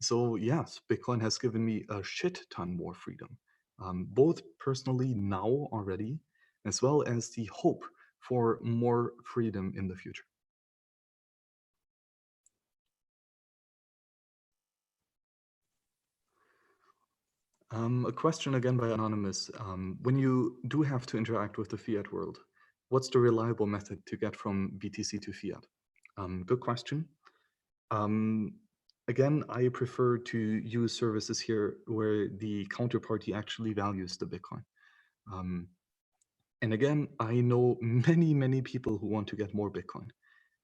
So yes, Bitcoin has given me a shit ton more freedom, both personally now already, as well as the hope for more freedom in the future. A question again by Anonymous. When you do have to interact with the fiat world, what's the reliable method to get from BTC to fiat? Good question. Again, I prefer to use services here where the counterparty actually values the Bitcoin. And again, I know many people who want to get more Bitcoin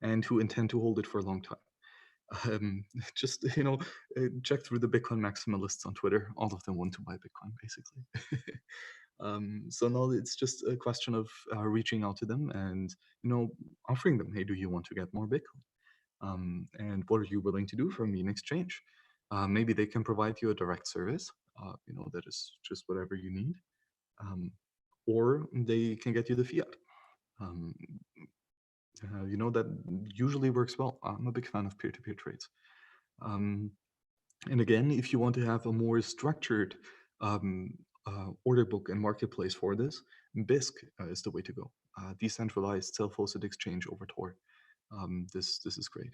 and who intend to hold it for a long time. Just check through the Bitcoin maximalists on Twitter. All of them want to buy Bitcoin, basically. So now it's just a question of reaching out to them and offering them, hey, do you want to get more Bitcoin? And what are you willing to do for me in exchange? Maybe they can provide you a direct service, that is just whatever you need, or they can get you the fiat. That usually works well. I'm a big fan of peer-to-peer trades. And again, if you want to have a more structured order book and marketplace for this, BISC is the way to go. Decentralized self-hosted exchange over Tor. This is great.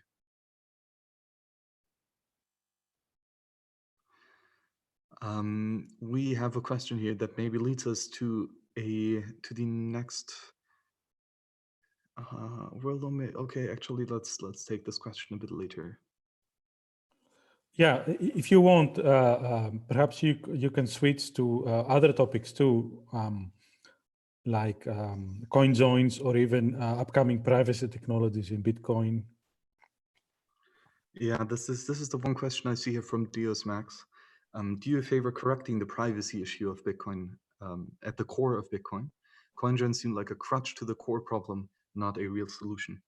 We have a question here that maybe leads us to the next world. Okay, actually, let's take this question a bit later. Yeah, if you want, perhaps you can switch to other topics too, like coin joins or even upcoming privacy technologies in Bitcoin. Yeah, this is the one question I see here from Dios Max. Do you favor correcting the privacy issue of Bitcoin at the core of Bitcoin? CoinJoins seem like a crutch to the core problem, not a real solution.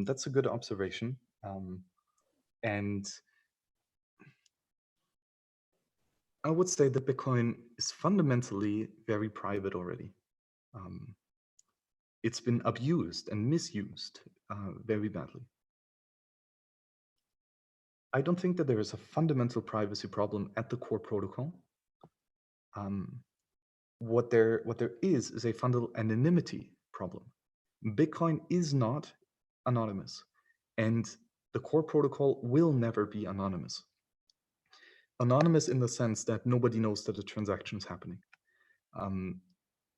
That's a good observation. And I would say that Bitcoin is fundamentally very private already. It's been abused and misused very badly. I don't think that there is a fundamental privacy problem at the core protocol. What there is a fundamental anonymity problem. Bitcoin is not anonymous, and the core protocol will never be anonymous. Anonymous in the sense that nobody knows that a transaction is happening.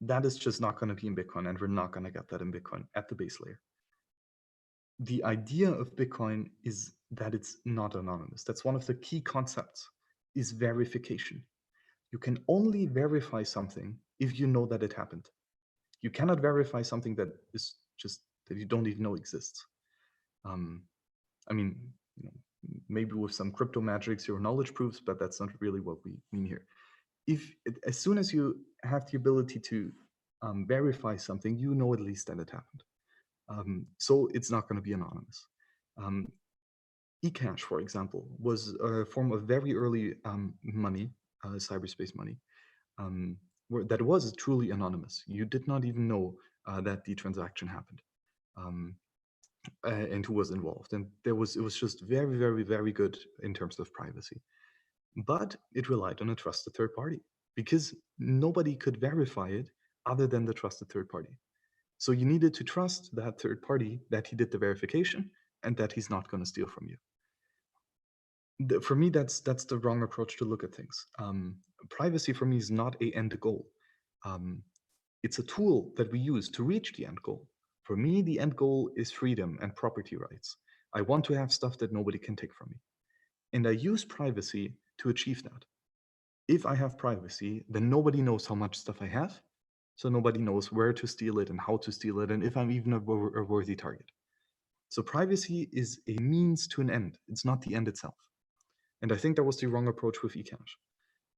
That is just not going to be in Bitcoin, and we're not going to get that in Bitcoin at the base layer. The idea of Bitcoin is that it's not anonymous. That's one of the key concepts, is verification. You can only verify something if you know that it happened. You cannot verify something that is just that you don't even know exists. I mean, maybe with some crypto magic, zero knowledge proofs, but that's not really what we mean here. As soon as you have the ability to verify something, you know at least that it happened. So it's not going to be anonymous. eCash, for example, was a form of very early money, cyberspace money, that was truly anonymous. You did not even know that the transaction happened. And who was involved. And it was just very, very, very good in terms of privacy. But it relied on a trusted third party because nobody could verify it other than the trusted third party. So you needed to trust that third party that he did the verification and that he's not going to steal from you. For me, that's the wrong approach to look at things. Privacy for me is not an end goal. It's a tool that we use to reach the end goal. For me, the end goal is freedom and property rights. I want to have stuff that nobody can take from me. And I use privacy to achieve that. If I have privacy, then nobody knows how much stuff I have. So nobody knows where to steal it and how to steal it and if I'm even a worthy target. So privacy is a means to an end. It's not the end itself. And I think that was the wrong approach with eCash.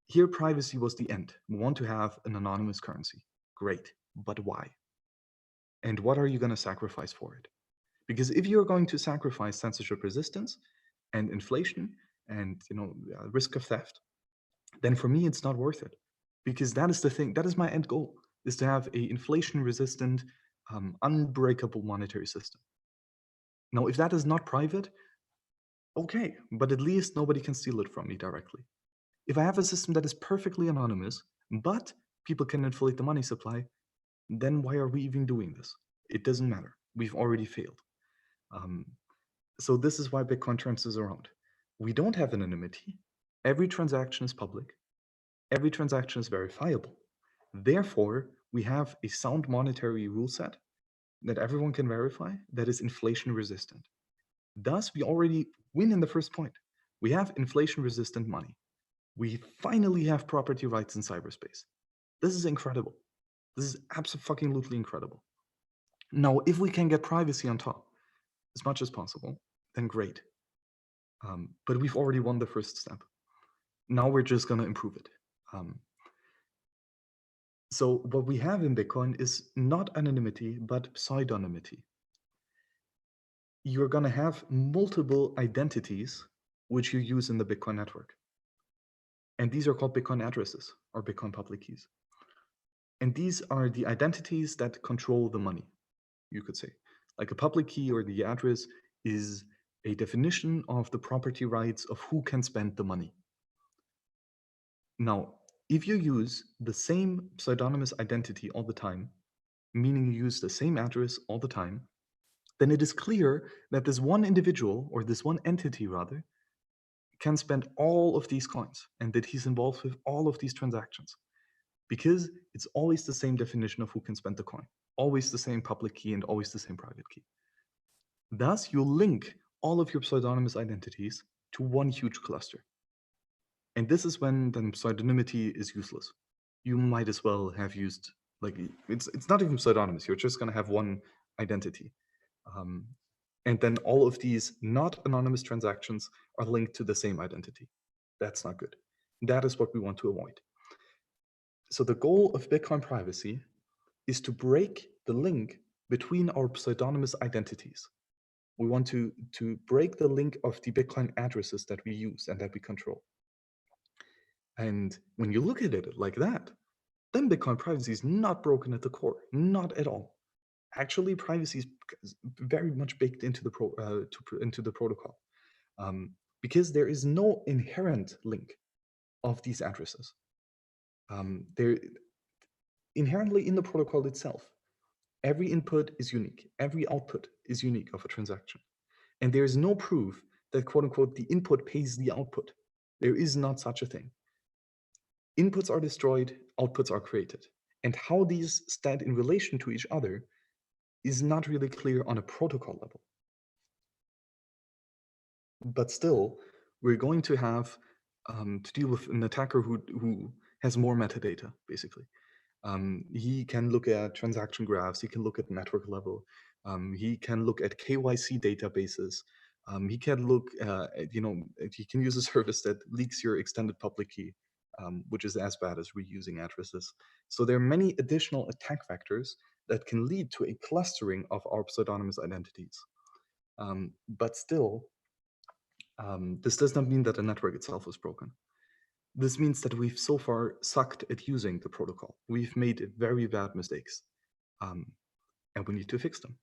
Here, privacy was the end. We want to have an anonymous currency. Great, but why? And what are you going to sacrifice for it? Because if you're going to sacrifice censorship resistance and inflation and risk of theft, then for me it's not worth it. Because that is the thing. That is my end goal: is to have a inflation-resistant, unbreakable monetary system. Now, if that is not private, okay, but at least nobody can steal it from me directly. If I have a system that is perfectly anonymous, but people can inflate the money supply, then why are we even doing this? It doesn't matter. We've already failed. So this is why Bitcoin turns this around. We don't have anonymity. Every transaction is public. Every transaction is verifiable. Therefore, we have a sound monetary rule set that everyone can verify that is inflation resistant. Thus, we already win in the first point. We have inflation resistant money. We finally have property rights in cyberspace. This is incredible. This is absolutely incredible. Now, if we can get privacy on top as much as possible, then great. But we've already won the first step. Now we're just going to improve it. So what we have in Bitcoin is not anonymity, but pseudonymity. You're going to have multiple identities which you use in the Bitcoin network. And these are called Bitcoin addresses or Bitcoin public keys. And these are the identities that control the money, you could say. Like a public key or the address is a definition of the property rights of who can spend the money. Now, if you use the same pseudonymous identity all the time, meaning you use the same address all the time, then it is clear that this one individual, or this one entity rather, can spend all of these coins and that he's involved with all of these transactions. Because it's always the same definition of who can spend the coin, always the same public key and always the same private key. Thus, you link all of your pseudonymous identities to one huge cluster. And this is when then pseudonymity is useless. You might as well have used, it's not even pseudonymous, you're just going to have one identity. And then all of these not anonymous transactions are linked to the same identity. That's not good. That is what we want to avoid. So the goal of Bitcoin privacy is to break the link between our pseudonymous identities. We want to break the link of the Bitcoin addresses that we use and that we control. And when you look at it like that, then Bitcoin privacy is not broken at the core, not at all. Actually, privacy is very much baked into the protocol, because there is no inherent link of these addresses. They're inherently in the protocol itself. Every input is unique. Every output is unique of a transaction. And there is no proof that, quote unquote, the input pays the output. There is not such a thing. Inputs are destroyed, outputs are created. And how these stand in relation to each other is not really clear on a protocol level. But still, we're going to have to deal with an attacker who has more metadata, basically. He can look at transaction graphs, he can look at network level, he can look at KYC databases, he can look at, he can use a service that leaks your extended public key, which is as bad as reusing addresses. So there are many additional attack vectors that can lead to a clustering of our pseudonymous identities. But still, this does not mean that the network itself is broken. This means that we've so far sucked at using the protocol. We've made very bad mistakes, and we need to fix them.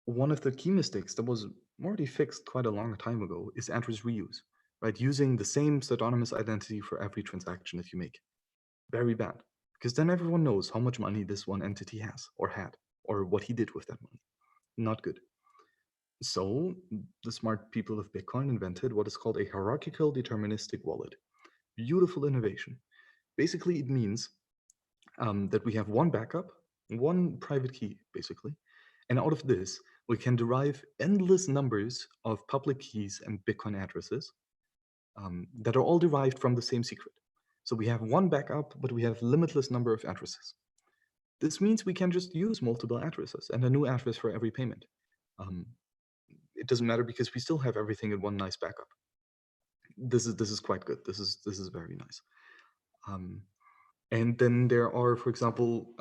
One of the key mistakes that was already fixed quite a long time ago is address reuse, right? Using the same pseudonymous identity for every transaction that you make. Very bad, because then everyone knows how much money this one entity has or had, or what he did with that money. Not good. So the smart people of Bitcoin invented what is called a hierarchical deterministic wallet. Beautiful innovation. Basically, it means that we have one backup, one private key, basically. And out of this, we can derive endless numbers of public keys and Bitcoin addresses that are all derived from the same secret. So we have one backup, but we have limitless number of addresses. This means we can just use multiple addresses and a new address for every payment. It doesn't matter because we still have everything in one nice backup. This is quite good. This is very nice. And then there are, for example,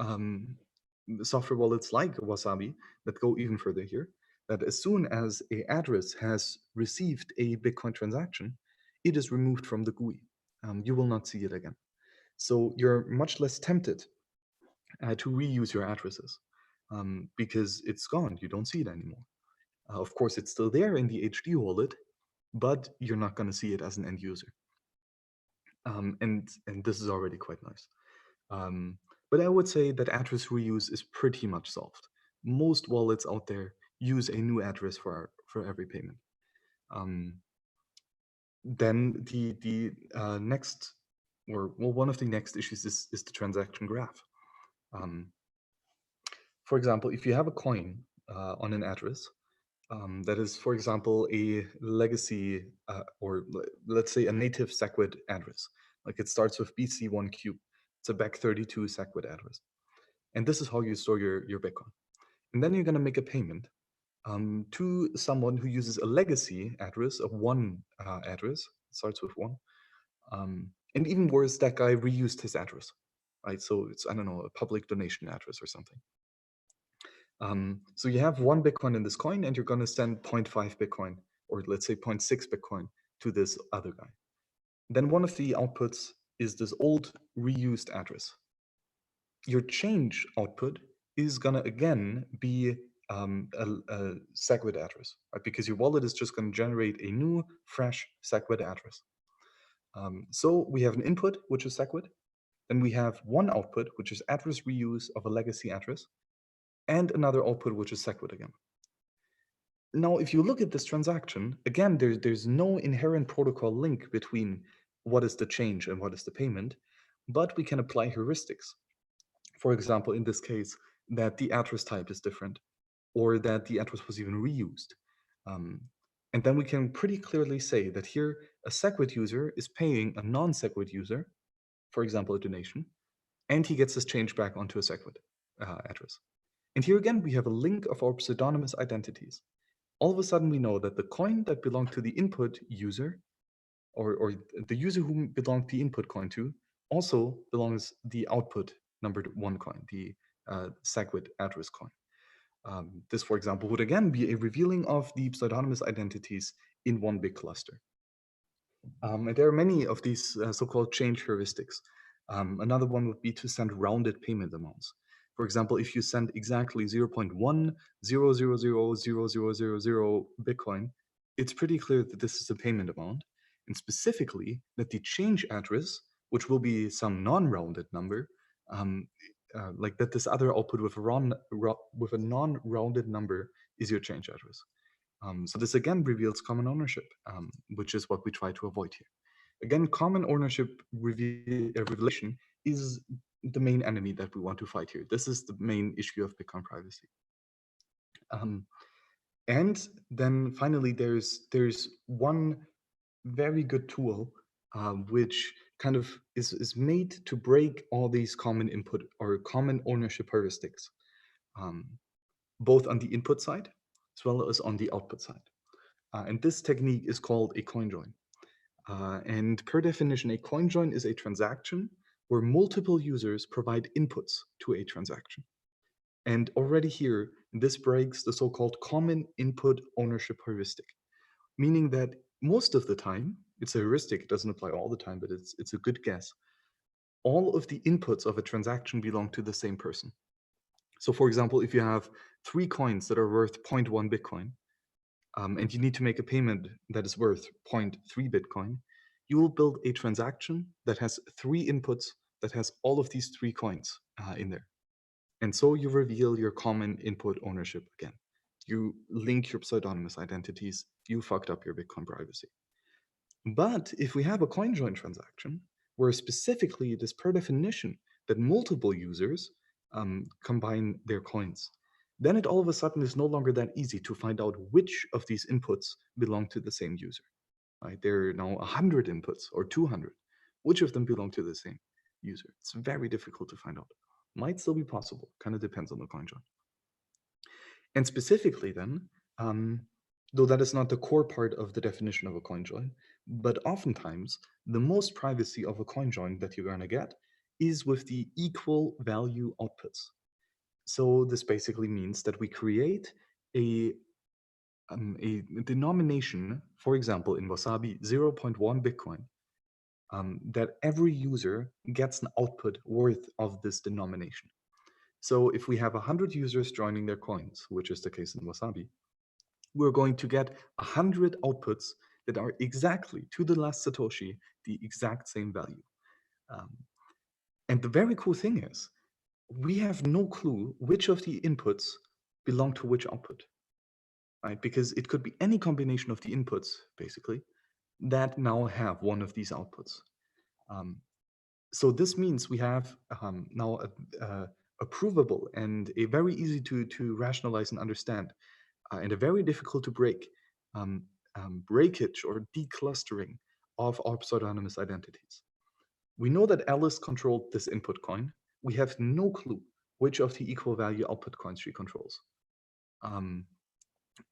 software wallets like Wasabi that go even further here, that as soon as an address has received a Bitcoin transaction, it is removed from the GUI. You will not see it again. So you're much less tempted to reuse your addresses because it's gone. You don't see it anymore. Of course, it's still there in the HD wallet, but you're not going to see it as an end user. And this is already quite nice. But I would say that address reuse is pretty much solved. Most wallets out there use a new address for every payment. Then the next, or well, one of the next issues is the transaction graph. For example, if you have a coin on an address, that is, for example, a legacy or let's say a native SegWit address. Like it starts with BC1Q. It's a Bec32 SegWit address. And this is how you store your Bitcoin. And then you're going to make a payment to someone who uses a legacy address of one address. It starts with one. And even worse, that guy reused his address, right? So it's, I don't know, a public donation address or something. So you have one Bitcoin in this coin, and you're going to send 0.5 Bitcoin, or let's say 0.6 Bitcoin to this other guy. Then one of the outputs is this old reused address. Your change output is going to again be a SegWit address, right? Because your wallet is just going to generate a new, fresh SegWit address. So we have an input, which is SegWit. Then we have one output, which is address reuse of a legacy address, and another output, which is SegWit again. Now, if you look at this transaction, again, there's no inherent protocol link between what is the change and what is the payment, but we can apply heuristics. For example, in this case, that the address type is different, or that the address was even reused. And then we can pretty clearly say that here, a SegWit user is paying a non-SegWit user, for example, a donation, and he gets this change back onto a SegWit address. And here again, we have a link of our pseudonymous identities. All of a sudden, we know that the coin that belonged to the input user, or the user who belonged the input coin to, also belongs the output numbered one coin, the SegWit address coin. This, for example, would again be a revealing of the pseudonymous identities in one big cluster. And there are many of these so-called change heuristics. Another one would be to send rounded payment amounts. For example, if you send exactly 0.100000000 Bitcoin, it's pretty clear that this is a payment amount, and specifically that the change address, which will be some non-rounded number, like that this other output with a non-rounded number is your change address. So this again reveals common ownership, which is what we try to avoid here. Again, common ownership revelation is the main enemy that we want to fight here. This is the main issue of Bitcoin privacy. And then finally, there's one very good tool which kind of is made to break all these common input or common ownership heuristics, both on the input side as well as on the output side. And this technique is called a coin join. And per definition, a coin join is a transaction where multiple users provide inputs to a transaction. And already here, this breaks the so-called common input ownership heuristic, meaning that most of the time, it's a heuristic, it doesn't apply all the time, but it's a good guess. All of the inputs of a transaction belong to the same person. So for example, if you have 3 coins that are worth 0.1 Bitcoin, and you need to make a payment that is worth 0.3 Bitcoin, you will build a transaction that has 3 inputs that has all of these 3 coins in there. And so you reveal your common input ownership again. You link your pseudonymous identities, you fucked up your Bitcoin privacy. But if we have a coin join transaction, where specifically it is per definition that multiple users combine their coins, then it all of a sudden is no longer that easy to find out which of these inputs belong to the same user. Right? There are now 100 inputs or 200. Which of them belong to the same user? It's very difficult to find out. Might still be possible, kind of depends on the coin join. And specifically then, though that is not the core part of the definition of a coin join, but oftentimes the most privacy of a coin join that you're going to get is with the equal value outputs. So this basically means that we create a denomination, for example, in Wasabi, 0.1 Bitcoin, that every user gets an output worth of this denomination. So if we have 100 users joining their coins, which is the case in Wasabi, we're going to get 100 outputs that are exactly, to the last Satoshi, the exact same value. And the very cool thing is, we have no clue which of the inputs belong to which output, right? Because it could be any combination of the inputs, basically, that now have one of these outputs. So this means we have now a provable and a very easy to rationalize and understand, and a very difficult to break breakage or declustering of our pseudonymous identities. We know that Alice controlled this input coin. We have no clue which of the equal value output coins she controls.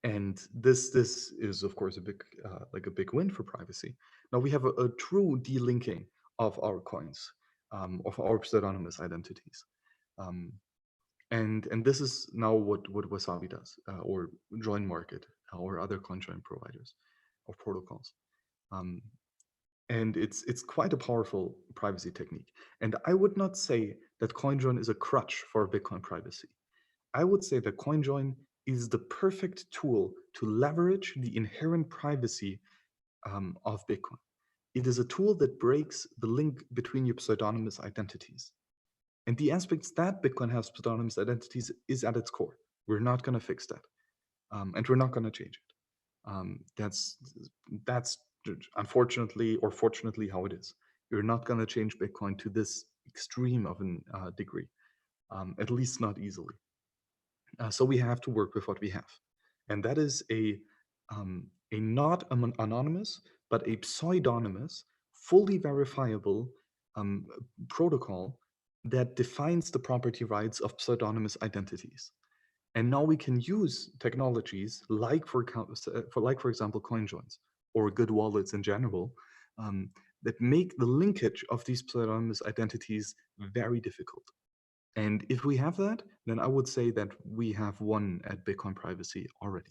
And this is of course a big win for privacy. Now we have a true delinking of our coins, of our pseudonymous identities. And this is now what Wasabi does, or Join Market, or other coin join providers or protocols. And it's quite a powerful privacy technique. And I would not say that CoinJoin is a crutch for Bitcoin privacy. I would say that CoinJoin is the perfect tool to leverage the inherent privacy of Bitcoin. It is a tool that breaks the link between your pseudonymous identities. And the aspects that Bitcoin has pseudonymous identities is at its core. We're not going to fix that. And we're not going to change it. That's unfortunately or fortunately how it is. You're not going to change Bitcoin to this extreme of a degree, at least not easily. So we have to work with what we have. And that is a not anonymous, but a pseudonymous, fully verifiable protocol that defines the property rights of pseudonymous identities. And now we can use technologies like, for example, coin joins or good wallets in general, that make the linkage of these pseudonymous identities very difficult. And if we have that, then I would say that we have won at Bitcoin privacy already.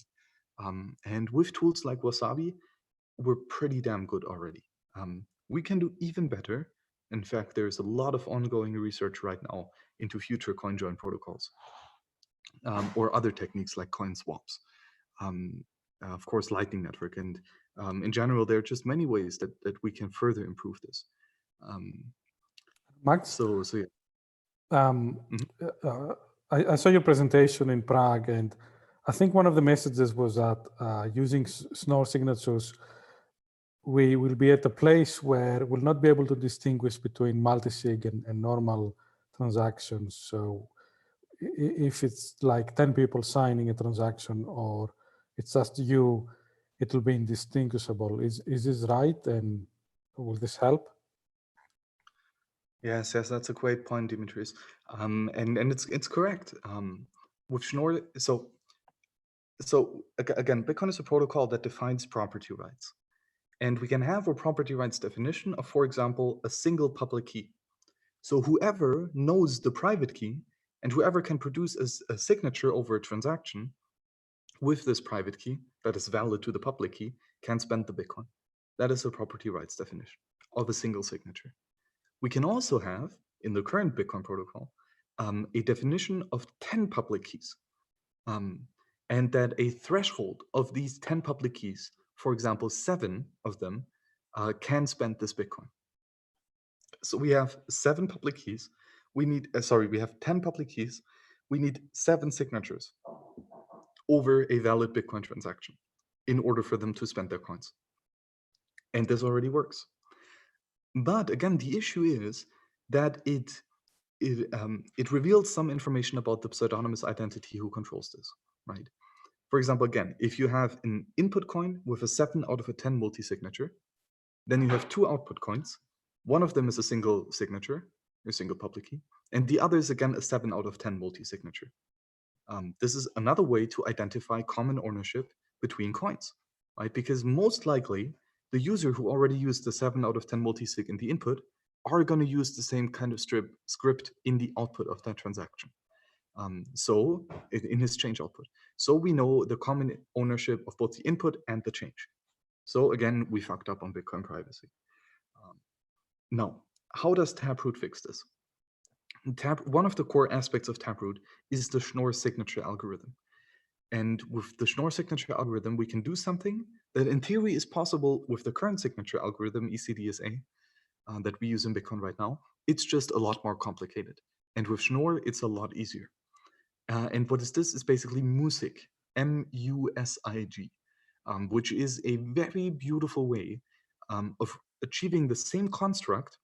And with tools like Wasabi, we're pretty damn good already. We can do even better. In fact, there's a lot of ongoing research right now into future coin join protocols, or other techniques like coin swaps. Of course, Lightning Network. And in general, there are just many ways that we can further improve this. Max? So yeah. I saw your presentation in Prague, and I think one of the messages was that using Schnorr signatures, we will be at a place where we'll not be able to distinguish between multisig and normal transactions. So if it's like 10 people signing a transaction, or it's just you, it will be indistinguishable. Is this right? And will this help? Yes, that's a great point, Dimitris. And it's correct. With Schnorr, so again, Bitcoin is a protocol that defines property rights. And we can have a property rights definition of, for example, a single public key. So whoever knows the private key and whoever can produce a signature over a transaction with this private key that is valid to the public key can spend the Bitcoin. That is a property rights definition of a single signature. We can also have, in the current Bitcoin protocol, a definition of 10 public keys. And that a threshold of these 10 public keys, for example, 7 of them, can spend this Bitcoin. So we have 7 public keys. We have 10 public keys. We need 7 signatures over a valid Bitcoin transaction in order for them to spend their coins. And this already works. But again, the issue is that it reveals some information about the pseudonymous identity who controls this, right? For example, again, if you have an input coin with a 7 out of a 10 multi-signature, then you have 2 output coins. One of them is a single signature, a single public key, and the other is again a 7 out of 10 multi-signature. This is another way to identify common ownership between coins, right? Because most likely, the user who already used the 7 out of 10 multi-sig in the input are going to use the same kind of script in the output of that transaction. So in his change output. So we know the common ownership of both the input and the change. So again, we fucked up on Bitcoin privacy. Now, how does Taproot fix this? One of the core aspects of Taproot is the Schnorr signature algorithm. And with the Schnorr signature algorithm, we can do something that in theory is possible with the current signature algorithm, ECDSA, that we use in Bitcoin right now. It's just a lot more complicated. And with Schnorr, it's a lot easier. And what is this? Is basically Musig, M-U-S-I-G, which is a very beautiful way of achieving the same construct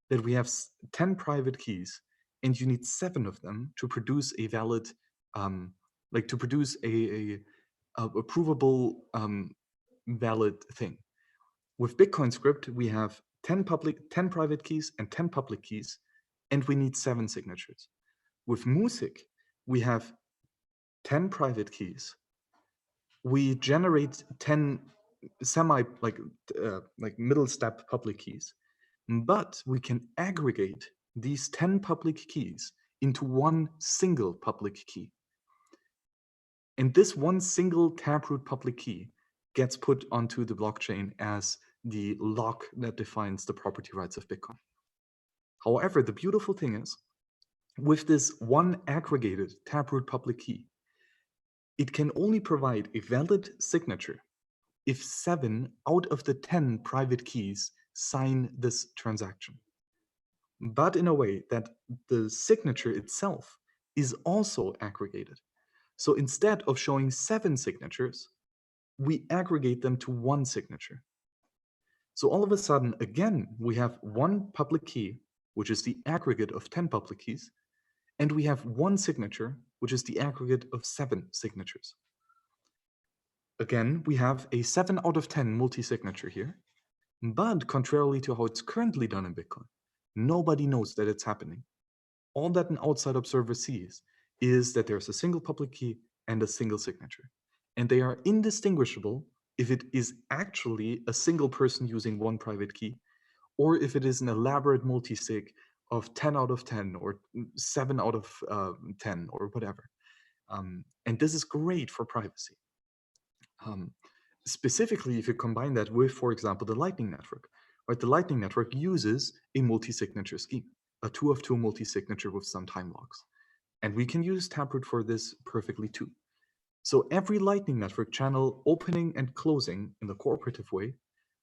that we have 10 private keys, and you need 7 of them to produce a valid, to produce a provable valid thing. With Bitcoin script, we have 10 private keys and 10 public keys, and we need 7 signatures. With Musig, we have 10 private keys. We generate 10 middle step public keys, but we can aggregate these 10 public keys into one single public key. And this one single Taproot public key gets put onto the blockchain as the lock that defines the property rights of Bitcoin. However, the beautiful thing is, with this one aggregated Taproot public key, it can only provide a valid signature if 7 out of the 10 private keys sign this transaction, but in a way that the signature itself is also aggregated. So instead of showing 7 signatures, we aggregate them to one signature. So all of a sudden, again, we have one public key, which is the aggregate of 10 public keys, and we have one signature, which is the aggregate of 7 signatures. Again, we have a 7 out of 10 multi-signature here, but contrarily to how it's currently done in Bitcoin, nobody knows that it's happening. All that an outside observer sees is that there's a single public key and a single signature, and they are indistinguishable if it is actually a single person using one private key, or if it is an elaborate multi-sig of 10 out of 10 or 7 out of 10 or whatever. And this is great for privacy. Specifically, if you combine that with, for example, the Lightning Network, right? The Lightning Network uses a multi-signature scheme, a 2 of 2 multi-signature with some time locks. And we can use Taproot for this perfectly too. So every Lightning Network channel opening and closing in the cooperative way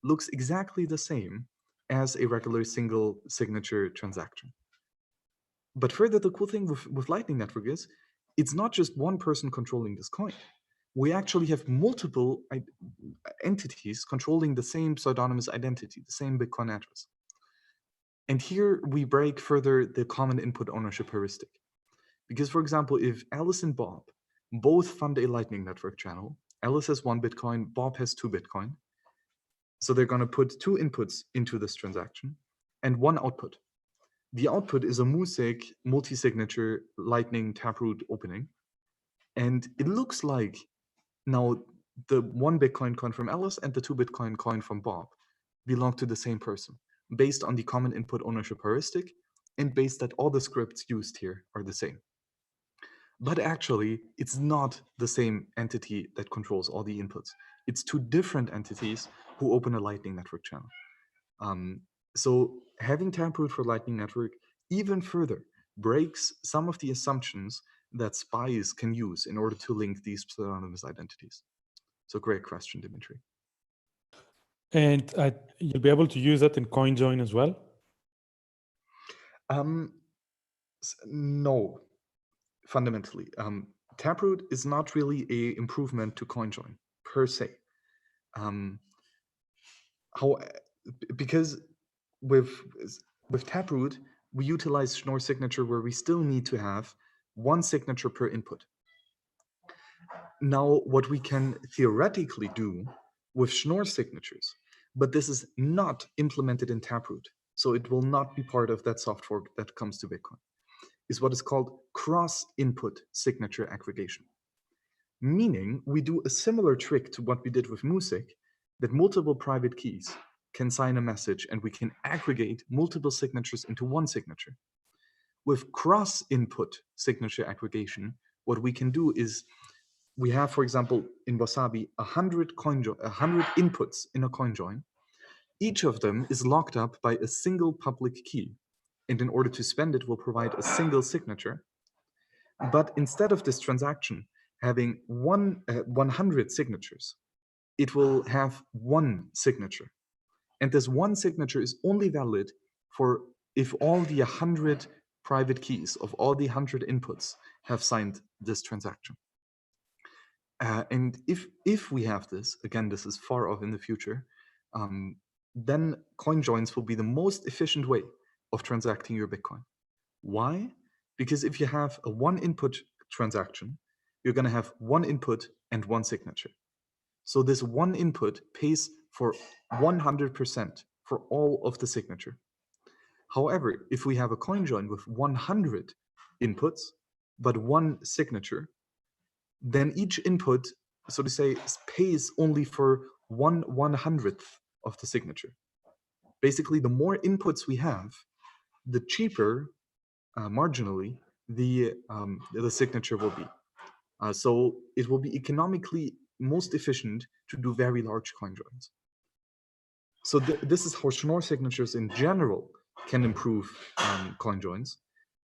looks exactly the same as a regular single signature transaction. But further, the cool thing with Lightning Network is it's not just one person controlling this coin. We actually have multiple entities controlling the same pseudonymous identity, the same Bitcoin address. And here we break further the common input ownership heuristic. Because, for example, if Alice and Bob both fund a Lightning Network channel, Alice has 1 Bitcoin, Bob has 2 Bitcoin. So they're going to put 2 inputs into this transaction and 1 output. The output is a Music multi-signature Lightning Taproot opening. And it looks like now the 1 Bitcoin coin from Alice and the 2 Bitcoin coin from Bob belong to the same person, based on the common input ownership heuristic and based that all the scripts used here are the same. But actually, it's not the same entity that controls all the inputs. It's 2 different entities who open a Lightning Network channel. So having Taproot for Lightning Network even further breaks some of the assumptions that spies can use in order to link these pseudonymous identities. So great question, Dimitri. And you'll be able to use that in CoinJoin as well? No, fundamentally. Taproot is not really an improvement to CoinJoin per se. Because with Taproot, we utilize Schnorr signature where we still need to have 1 signature per input. Now, what we can theoretically do with Schnorr signatures, but this is not implemented in Taproot, so it will not be part of that soft fork that comes to Bitcoin, is what is called cross-input signature aggregation. Meaning, we do a similar trick to what we did with Music, that multiple private keys can sign a message and we can aggregate multiple signatures into 1 signature. With cross-input signature aggregation, what we can do is we have, for example, in Wasabi, 100 inputs in a CoinJoin. Each of them is locked up by a single public key. And in order to spend it, will provide a single signature. But instead of this transaction having 100 signatures, it will have 1 signature. And this 1 signature is only valid for if all the 100 private keys of all the 100 inputs have signed this transaction. And if we have this, again, this is far off in the future, then CoinJoins will be the most efficient way of transacting your Bitcoin. Why? Because if you have a 1 input transaction, you're going to have 1 input and 1 signature. So this 1 input pays for 100% for all of the signature. However, if we have a CoinJoin with 100 inputs, but 1 signature, then each input, so to say, pays only for 1/100th of the signature. Basically, the more inputs we have, the cheaper, marginally, the signature will be. So it will be economically most efficient to do very large CoinJoins. So this is how Schnorr signatures in general can improve CoinJoins.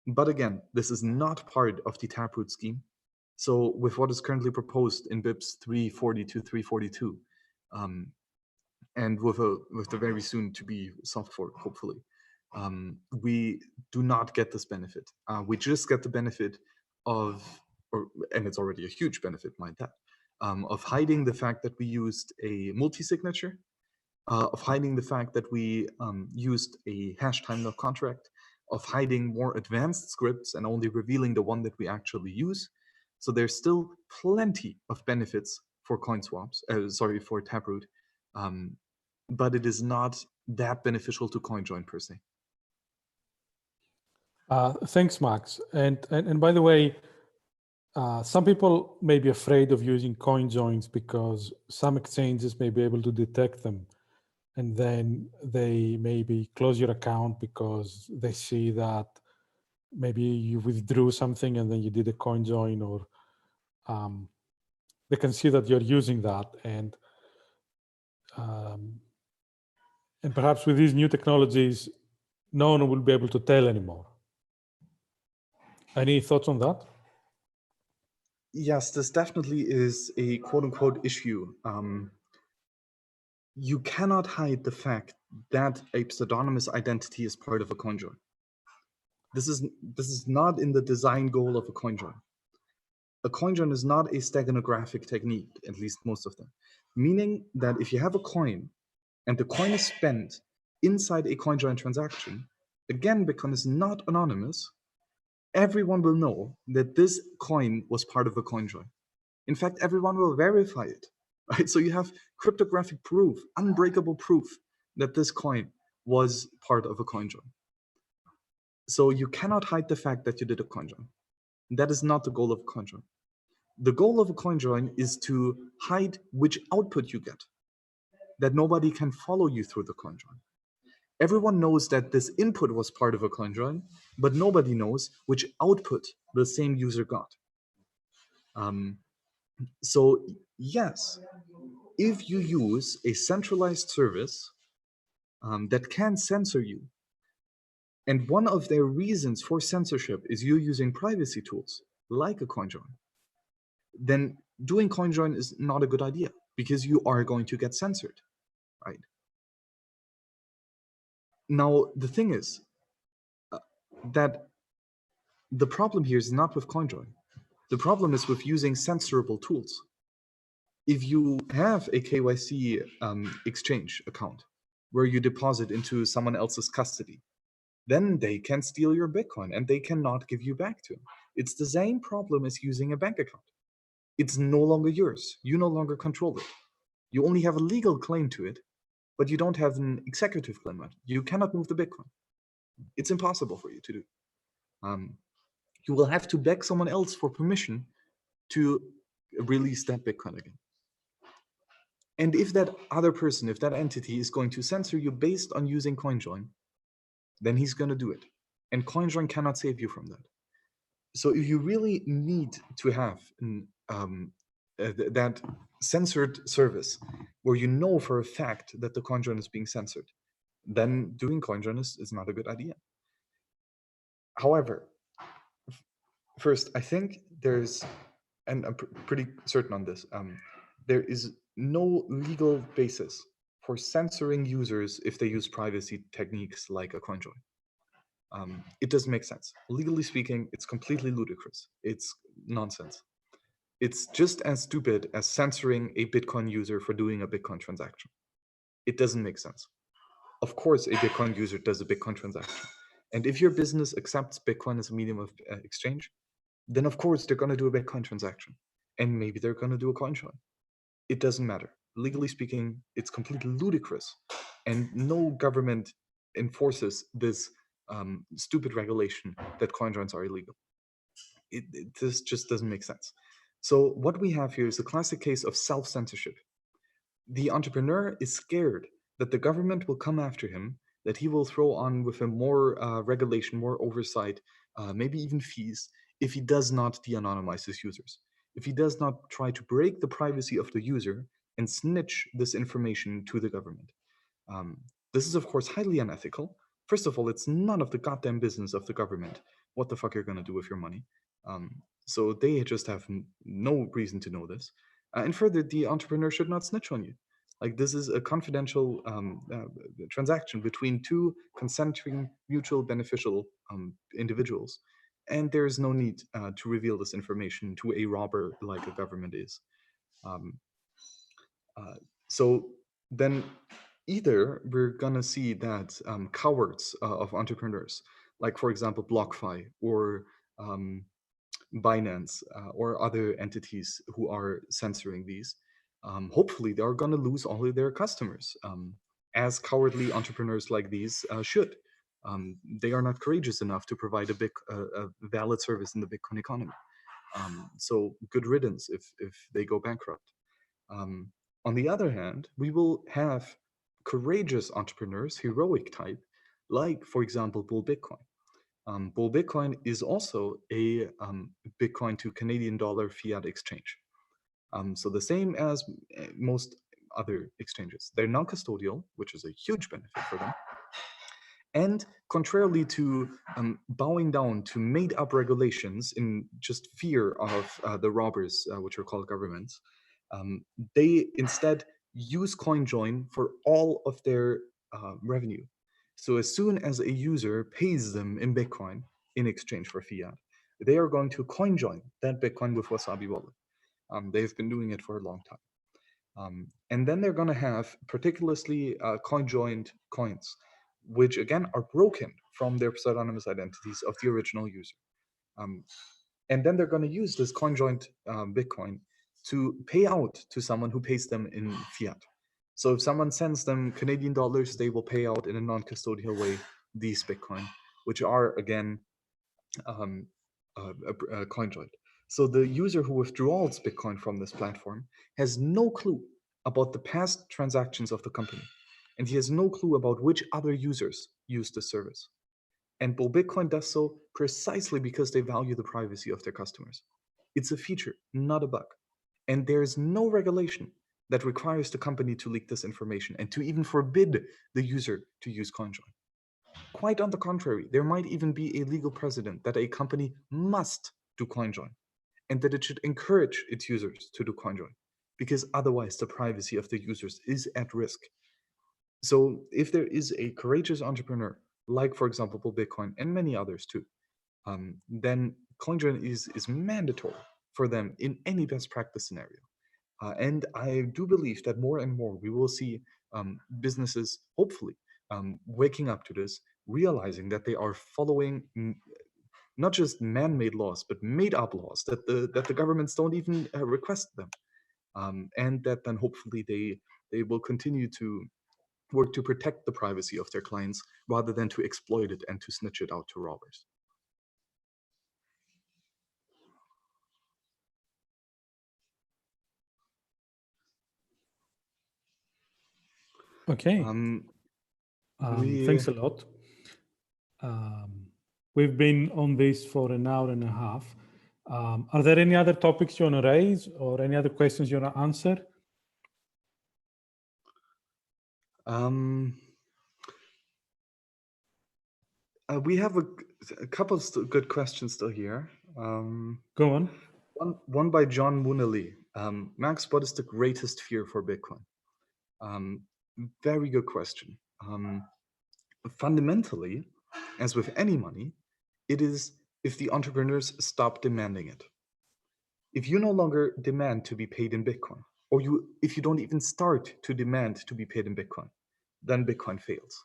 But again, this is not part of the Taproot scheme. So with what is currently proposed in BIPs 342, 342, and with the very soon to be soft fork, hopefully, we do not get this benefit. We just get the benefit of, and it's already a huge benefit, mind that, of hiding the fact that we used a multi-signature, of hiding the fact that we used a hash time lock contract, of hiding more advanced scripts and only revealing the one that we actually use. So there's still plenty of benefits for for Taproot, but it is not that beneficial to CoinJoin per se. Thanks, Max. And by the way, some people may be afraid of using CoinJoins because some exchanges may be able to detect them. And then they maybe close your account because they see that maybe you withdrew something and then you did a CoinJoin, or they can see that you're using that. And perhaps with these new technologies, no one will be able to tell anymore. Any thoughts on that? Yes, this definitely is a quote-unquote issue. You cannot hide the fact that a pseudonymous identity is part of a CoinJoin. This is not in the design goal of a CoinJoin. A CoinJoin is not a steganographic technique, at least most of them. Meaning that if you have a coin and the coin is spent inside a CoinJoin transaction, again, Bitcoin is not anonymous, everyone will know that this coin was part of a coin join. In fact, everyone will verify it, right? So you have cryptographic proof, unbreakable proof that this coin was part of a coin join. So you cannot hide the fact that you did a coin join. That is not the goal of a coin join. The goal of a coin join is to hide which output you get, that nobody can follow you through the coin join. Everyone knows that this input was part of a coin join, but nobody knows which output the same user got. So yes, if you use a centralized service that can censor you, and one of their reasons for censorship is you using privacy tools like a CoinJoin, then doing CoinJoin is not a good idea because you are going to get censored, right? Now, the thing is that the problem here is not with CoinJoin. The problem is with using censorable tools. If you have a KYC exchange account where you deposit into someone else's custody, then they can steal your Bitcoin and they cannot give you back to them. It's the same problem as using a bank account. It's no longer yours. You no longer control it. You only have a legal claim to it, but you don't have an executive claim on it. You cannot move the Bitcoin. It's impossible for you to do. You will have to beg someone else for permission to release that Bitcoin again. And if that other person, if that entity is going to censor you based on using CoinJoin, then he's going to do it. And CoinJoin cannot save you from that. So if you really need to have that censored service where you know for a fact that the CoinJoin is being censored, then doing CoinJoin is not a good idea. However, first, I think there's, and I'm pretty certain on this, there is no legal basis for censoring users if they use privacy techniques like a CoinJoin. It doesn't make sense. Legally speaking, it's completely ludicrous. It's nonsense. It's just as stupid as censoring a Bitcoin user for doing a Bitcoin transaction. It doesn't make sense. Of course, a Bitcoin user does a Bitcoin transaction. And if your business accepts Bitcoin as a medium of exchange, then of course they're going to do a Bitcoin transaction. And maybe they're going to do a coin join. It doesn't matter. Legally speaking, it's completely ludicrous. And no government enforces this stupid regulation that coin joins are illegal. This just doesn't make sense. So what we have here is a classic case of self-censorship. The entrepreneur is scared that the government will come after him, that he will throw on with him more regulation, more oversight, maybe even fees, if he does not de-anonymize his users. If he does not try to break the privacy of the user and snitch this information to the government. This is, of course, highly unethical. First of all, it's none of the goddamn business of the government what the fuck you're going to do with your money. So they just have no reason to know this. And further, the entrepreneur should not snitch on you. Like, this is a confidential transaction between two consenting, mutual beneficial individuals. And there is no need to reveal this information to a robber like a government is. So then either we're gonna see that cowards of entrepreneurs, like for example BlockFi or Binance or other entities who are censoring these, hopefully they are gonna lose all of their customers, as cowardly entrepreneurs like these should. They are not courageous enough to provide a valid service in the Bitcoin economy. So good riddance if they go bankrupt. On the other hand, we will have courageous entrepreneurs, heroic type, like, for example, Bull Bitcoin. Bull Bitcoin is also a Bitcoin to Canadian dollar fiat exchange. So the same as most other exchanges. They're non-custodial, which is a huge benefit for them. And contrarily to bowing down to made-up regulations in just fear of the robbers, which are called governments, they instead use CoinJoin for all of their revenue. So as soon as a user pays them in Bitcoin in exchange for fiat, they are going to CoinJoin that Bitcoin with Wasabi Wallet. They've been doing it for a long time. And then they're going to have particularly coin-joined coins which again are broken from their pseudonymous identities of the original user. And then they're going to use this CoinJoint Bitcoin to pay out to someone who pays them in fiat. So if someone sends them Canadian dollars, they will pay out in a non-custodial way these Bitcoin, which are again CoinJoint. So the user who withdraws Bitcoin from this platform has no clue about the past transactions of the company, and he has no clue about which other users use the service. And Bitcoin does so precisely because they value the privacy of their customers. It's a feature, not a bug. And there's no regulation that requires the company to leak this information and to even forbid the user to use CoinJoin. Quite on the contrary, there might even be a legal precedent that a company must do CoinJoin and that it should encourage its users to do CoinJoin, because otherwise the privacy of the users is at risk. So if there is a courageous entrepreneur, like for example Bitcoin and many others too, then CoinJoin is mandatory for them in any best practice scenario. And I do believe that more and more we will see businesses, hopefully, waking up to this, realizing that they are following not just man-made laws, but made-up laws that the governments don't even request them, and that then hopefully they will continue to work to protect the privacy of their clients rather than to exploit it and to snitch it out to robbers. Okay. Thanks a lot. We've been on this for an hour and a half. Are there any other topics you want to raise or any other questions you want to answer? We have a couple of good questions still here. Go on. One by John Mooney. Max, what is the greatest fear for Bitcoin? Very good question. Fundamentally, as with any money, it is if the entrepreneurs stop demanding it. If you no longer demand to be paid in Bitcoin, or if you don't even start to demand to be paid in Bitcoin, then Bitcoin fails.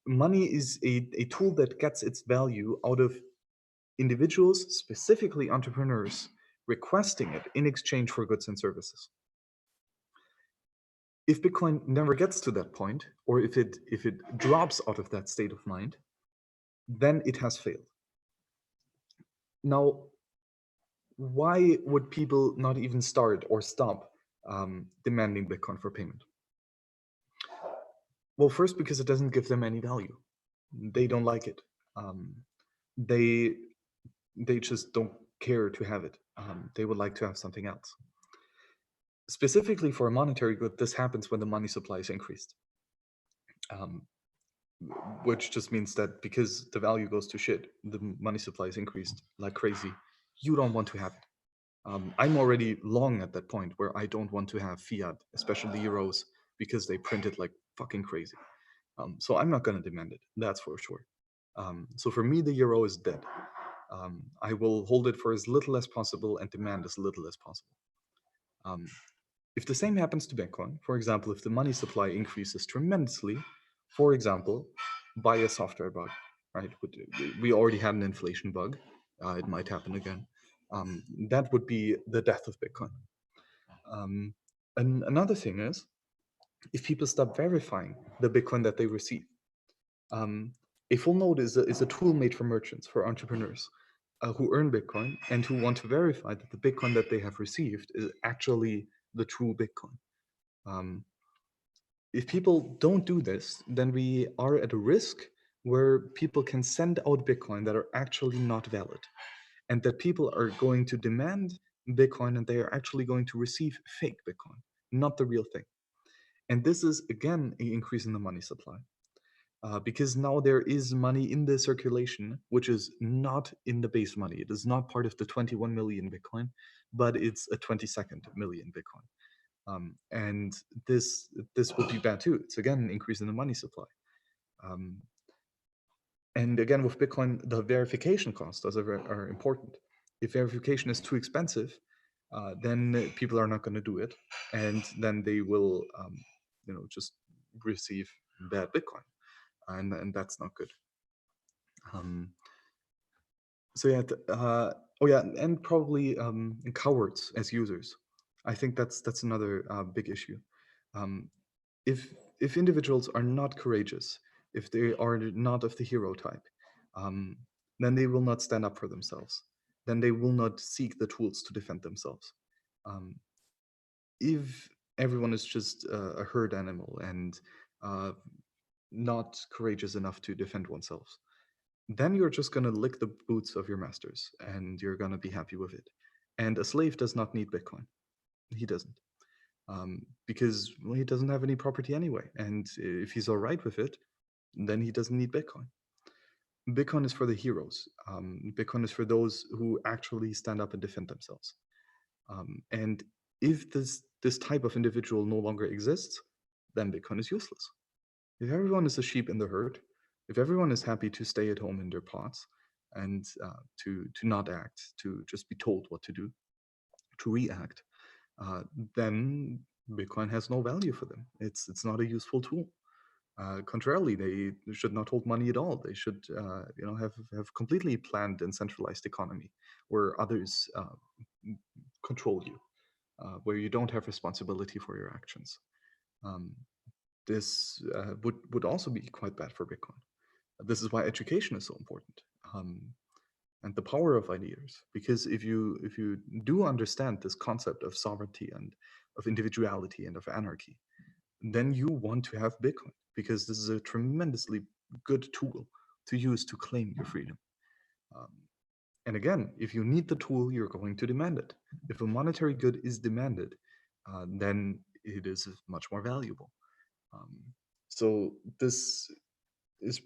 Money is a tool that gets its value out of individuals, specifically entrepreneurs, requesting it in exchange for goods and services. If Bitcoin never gets to that point, or if it drops out of that state of mind, then it has failed. Now, why would people not even start or stop demanding Bitcoin for payment? Well, first, because it doesn't give them any value. They don't like it. They just don't care to have it. They would like to have something else. Specifically for a monetary good, this happens when the money supply is increased, which just means that because the value goes to shit, the money supply is increased like crazy. You don't want to have it. I'm already long at that point where I don't want to have fiat, especially euros, because they print it like fucking crazy. So I'm not going to demand it, that's for sure. So for me, the euro is dead. I will hold it for as little as possible and demand as little as possible. If the same happens to Bitcoin, for example, if the money supply increases tremendously, for example, by a software bug, right? We already had an inflation bug. It might happen again. That would be the death of Bitcoin. And another thing is, if people stop verifying the Bitcoin that they receive, a full node is a tool made for merchants, for entrepreneurs who earn Bitcoin and who want to verify that the Bitcoin that they have received is actually the true Bitcoin. If people don't do this, then we are at a risk where people can send out Bitcoin that are actually not valid, and that people are going to demand Bitcoin and they are actually going to receive fake Bitcoin, not the real thing. And this is, again, an increase in the money supply. Because now there is money in the circulation, which is not in the base money. It is not part of the 21 million Bitcoin, but it's a 22nd million Bitcoin. And this would be bad too. It's again an increase in the money supply. And again, with Bitcoin, the verification costs are important. If verification is too expensive, then people are not going to do it, and then they will, just receive bad Bitcoin, and that's not good. So yeah, oh yeah, and probably cowards as users. I think that's another big issue. Um, if individuals are not courageous, if they are not of the hero type, um, then they will not stand up for themselves. Then they will not seek the tools to defend themselves. Um, if everyone is just a herd animal and uh, not courageous enough to defend oneself, then you're just going to lick the boots of your masters and you're going to be happy with it. And a slave does not need Bitcoin. He doesn't. Because well, he doesn't have any property anyway. And if he's all right with it, then he doesn't need Bitcoin. Bitcoin is for the heroes. Bitcoin is for those who actually stand up and defend themselves. And if this type of individual no longer exists, then Bitcoin is useless. If everyone is a sheep in the herd, if everyone is happy to stay at home in their pots and to not act, to just be told what to do, to react, then Bitcoin has no value for them. It's not a useful tool. Contrarily, they should not hold money at all. They should have completely planned and centralized economy where others control you, where you don't have responsibility for your actions. This would also be quite bad for Bitcoin. This is why education is so important, and the power of ideas. Because if you do understand this concept of sovereignty and of individuality and of anarchy, then you want to have Bitcoin, because this is a tremendously good tool to use to claim your freedom. And again, if you need the tool, you're going to demand it. If a monetary good is demanded, then it is much more valuable. So this is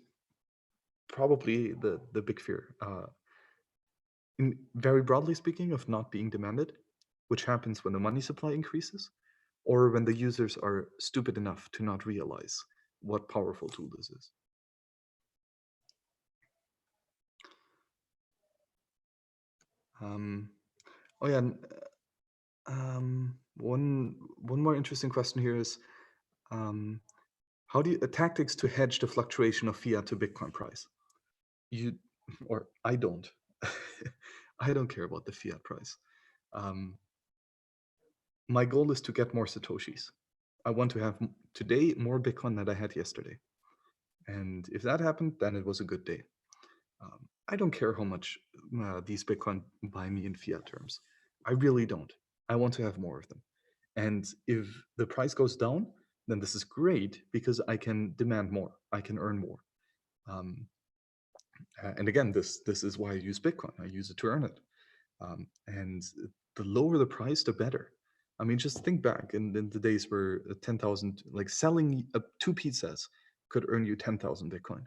probably the big fear, very broadly speaking, of not being demanded, which happens when the money supply increases, or when the users are stupid enough to not realize what powerful tool this is. Oh yeah, one more interesting question here is, how do you tactics to hedge the fluctuation of fiat to Bitcoin price? I don't. I don't care about the fiat price. My goal is to get more Satoshis. I want to have today more Bitcoin than I had yesterday. And if that happened, then it was a good day. I don't care how much these Bitcoin buy me in fiat terms. I really don't. I want to have more of them. And if the price goes down, then this is great because I can demand more. I can earn more. And again, this is why I use Bitcoin. I use it to earn it. And the lower the price, the better. I mean, just think back in the days where 10,000, like selling 2 pizzas could earn you 10,000 Bitcoin.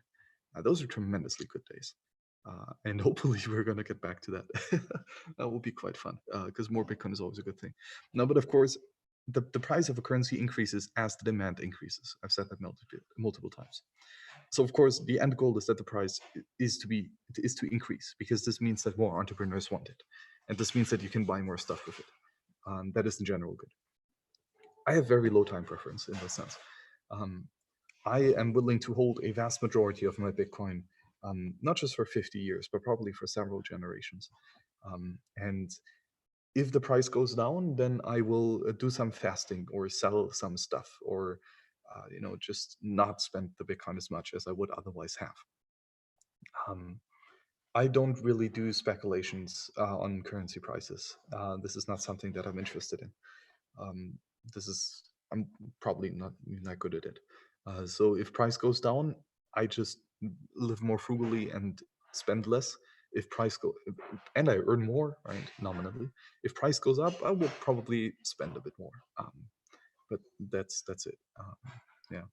Those are tremendously good days. And hopefully we're going to get back to that. That will be quite fun because more Bitcoin is always a good thing. No, but of course, the price of a currency increases as the demand increases. I've said that multiple times. So of course, the end goal is that the price is to increase, because this means that more entrepreneurs want it, and this means that you can buy more stuff with it. That is in general good. I have very low time preference in this sense. I am willing to hold a vast majority of my Bitcoin, not just for 50 years, but probably for several generations. And if the price goes down, then I will do some fasting or sell some stuff, or just not spend the Bitcoin as much as I would otherwise have. I don't really do speculations on currency prices. This is not something that I'm interested in. I'm probably not good at it. So if price goes down, I just live more frugally and spend less. If price and I earn more, right, nominally. If price goes up, I will probably spend a bit more. But that's it. Yeah.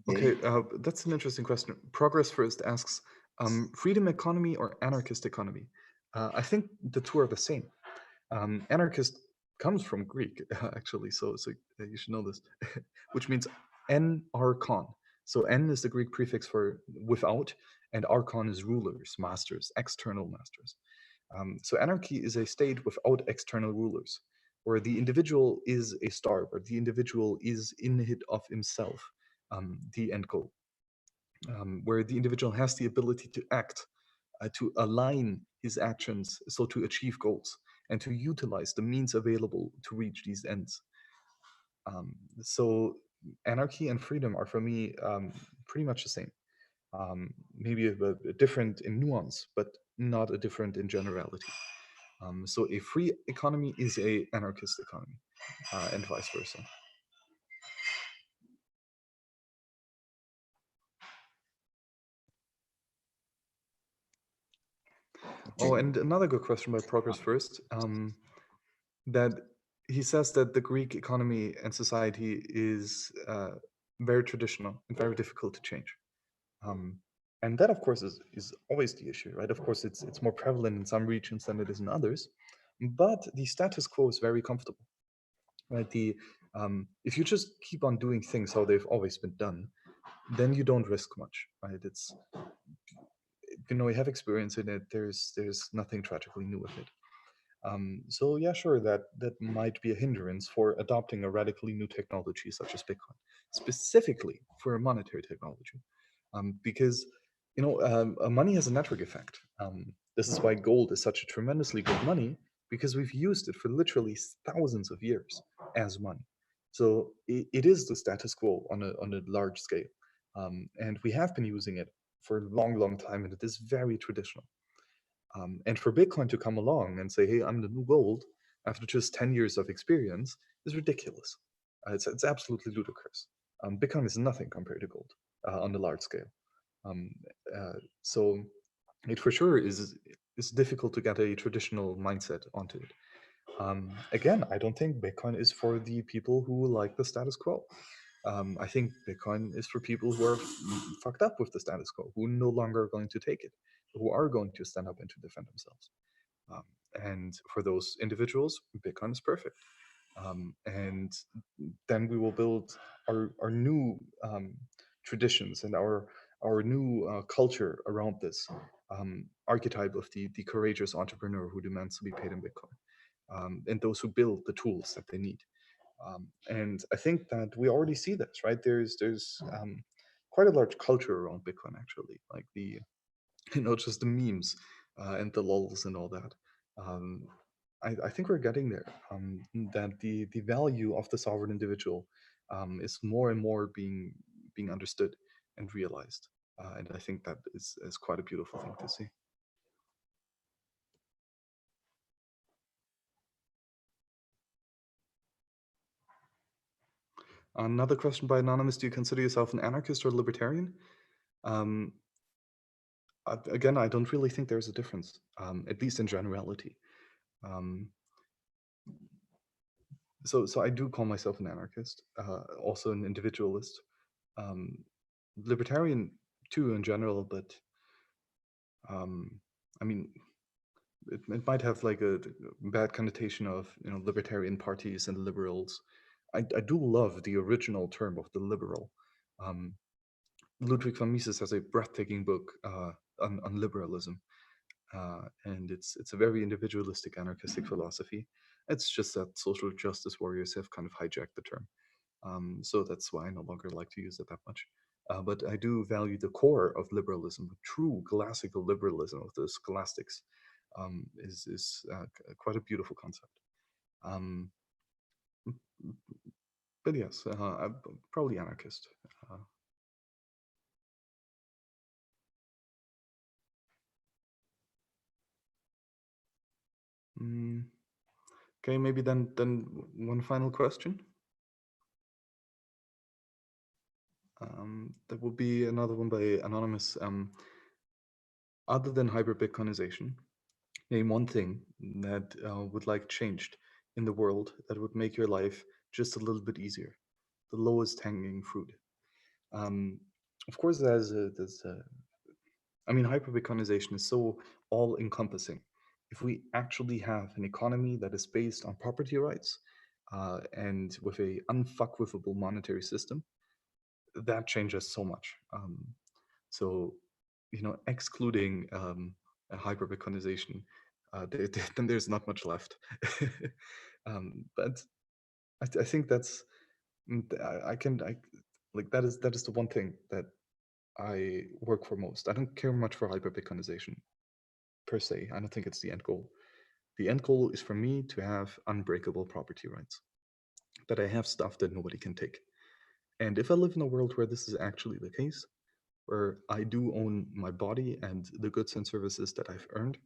Okay, that's an interesting question. Progress First asks, freedom economy or anarchist economy? I think the two are the same. Anarchist comes from Greek, actually, so you should know this, which means enarchon. So N is the Greek prefix for without, and archon is rulers, masters, external masters. So anarchy is a state without external rulers, where the individual is a star, where the individual is in it of himself, the end goal, where the individual has the ability to act, to align his actions, so to achieve goals, and to utilize the means available to reach these ends. So anarchy and freedom are for me pretty much the same. Maybe a different in nuance, but not a different in generality. So a free economy is a anarchist economy, and vice versa. Oh, and another good question by Progress First, that he says that the Greek economy and society is very traditional and very difficult to change. And that, of course, is always the issue, right? Of course, it's more prevalent in some regions than it is in others, but the status quo is very comfortable, right? If you just keep on doing things how they've always been done, then you don't risk much, right? It's, you have experience in it. There's nothing tragically new with it. So yeah, sure, that might be a hindrance for adopting a radically new technology such as Bitcoin, specifically for a monetary technology, because money has a network effect. This is why gold is such a tremendously good money, because we've used it for literally thousands of years as money. So it is the status quo on a large scale, and we have been using it for a long, long time, and it is very traditional. And for Bitcoin to come along and say, "Hey, I'm the new gold," after just 10 years of experience, is ridiculous. It's absolutely ludicrous. Bitcoin is nothing compared to gold on the large scale. Um, so it for sure is difficult to get a traditional mindset onto it. Again, I don't think Bitcoin is for the people who like the status quo. I think Bitcoin is for people who are fucked up with the status quo, who no longer are going to take it, who are going to stand up and to defend themselves. And for those individuals, Bitcoin is perfect. And then we will build our new traditions and our new culture around this archetype of the courageous entrepreneur who demands to be paid in Bitcoin, and those who build the tools that they need. And I think that we already see this, right? There's quite a large culture around Bitcoin, actually, like just the memes and the lols and all that. Um, I think we're getting there. That the value of the sovereign individual is more and more being understood and realized, and I think that is quite a beautiful thing to see. Another question by Anonymous: do you consider yourself an anarchist or libertarian? Again, I don't really think there's a difference, at least in generality. So I do call myself an anarchist, also an individualist, libertarian too in general, but I mean, it might have like a bad connotation of libertarian parties and liberals. I do love the original term of the liberal. Ludwig von Mises has a breathtaking book on liberalism, and it's a very individualistic anarchistic philosophy. It's just that social justice warriors have kind of hijacked the term, so that's why I no longer like to use it that much. But I do value the core of liberalism, true classical liberalism of the scholastics, is quite a beautiful concept. But yes, I'm probably anarchist. Okay, maybe then one final question. That would be another one by Anonymous. Other than hyper Bitcoinization, name one thing that would like changed in the world that would make your life just a little bit easier. The lowest hanging fruit. Of course, I mean, hyper Bitcoinization is so all encompassing. If we actually have an economy that is based on property rights and with a unfuckwithable monetary system, that changes so much. So, excluding a hyper-Bitcoinization, then there's not much left. But I think that's that is the one thing that I work for most. I don't care much for hyper-Bitcoinization per se. I don't think it's the end goal. The end goal is for me to have unbreakable property rights, that I have stuff that nobody can take. And if I live in a world where this is actually the case, where I do own my body and the goods and services that I've earned,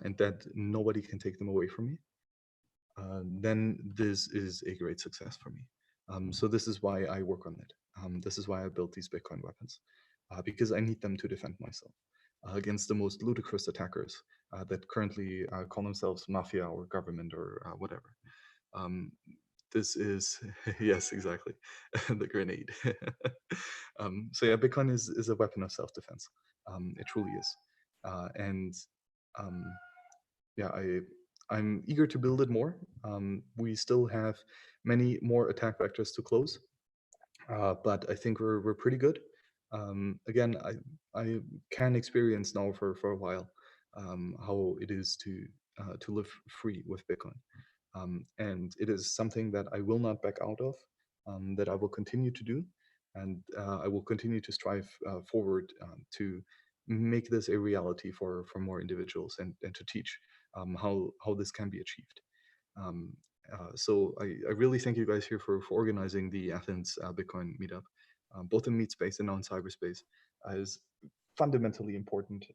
and that nobody can take them away from me, then this is a great success for me. So this is why I work on it. This is why I built these Bitcoin weapons, because I need them to defend myself against the most ludicrous attackers that currently call themselves mafia or government or whatever. This is, yes, exactly, the grenade. So yeah, Bitcoin is a weapon of self-defense. It truly is. And yeah, I'm eager to build it more. We still have many more attack vectors to close, but I think we're pretty good. Again, I can experience now for a while how it is to live free with Bitcoin, and it is something that I will not back out of. That I will continue to do, and I will continue to strive forward to make this a reality for more individuals and to teach how this can be achieved. So I really thank you guys here for organizing the Athens Bitcoin meetup, both in meat space and on cyberspace. Is fundamentally important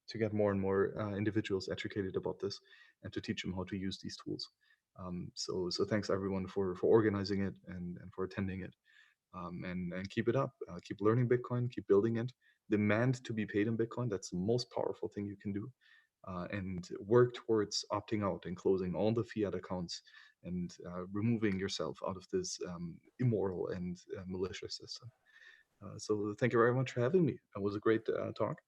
to get more and more individuals educated about this and to teach them how to use these tools. So thanks everyone for organizing it and for attending it. And keep it up. Keep learning Bitcoin, keep building it. Demand to be paid in Bitcoin. That's the most powerful thing you can do. And work towards opting out and closing all the fiat accounts and removing yourself out of this immoral and malicious system. So thank you very much for having me. It was a great talk.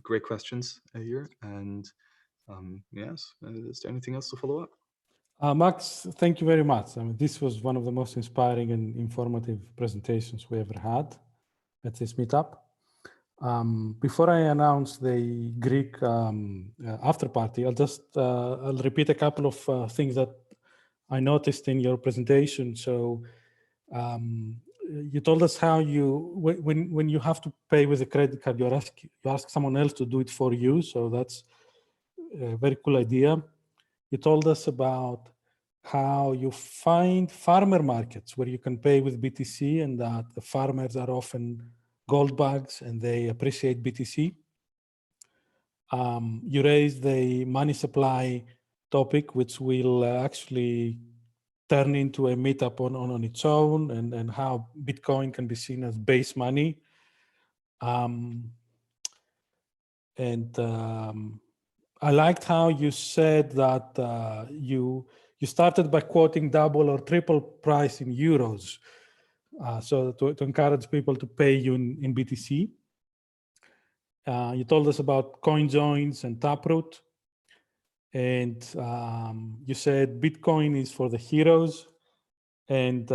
Great questions here. And yes, is there anything else to follow up? Max, thank you very much. I mean, this was one of the most inspiring and informative presentations we ever had at this meetup. Before I announce the Greek after party, I'll repeat a couple of things that I noticed in your presentation. So you told us how when you have to pay with a credit card, you ask someone else to do it for you. So that's a very cool idea. You told us about how you find farmer markets where you can pay with BTC and that the farmers are often gold bugs and they appreciate BTC. You raised the money supply topic, which will actually turn into a meetup on its own, and how Bitcoin can be seen as base money. I liked how you said that you started by quoting double or triple price in euros, so to encourage people to pay you in BTC. You told us about CoinJoins and Taproot, and you said Bitcoin is for the heroes, and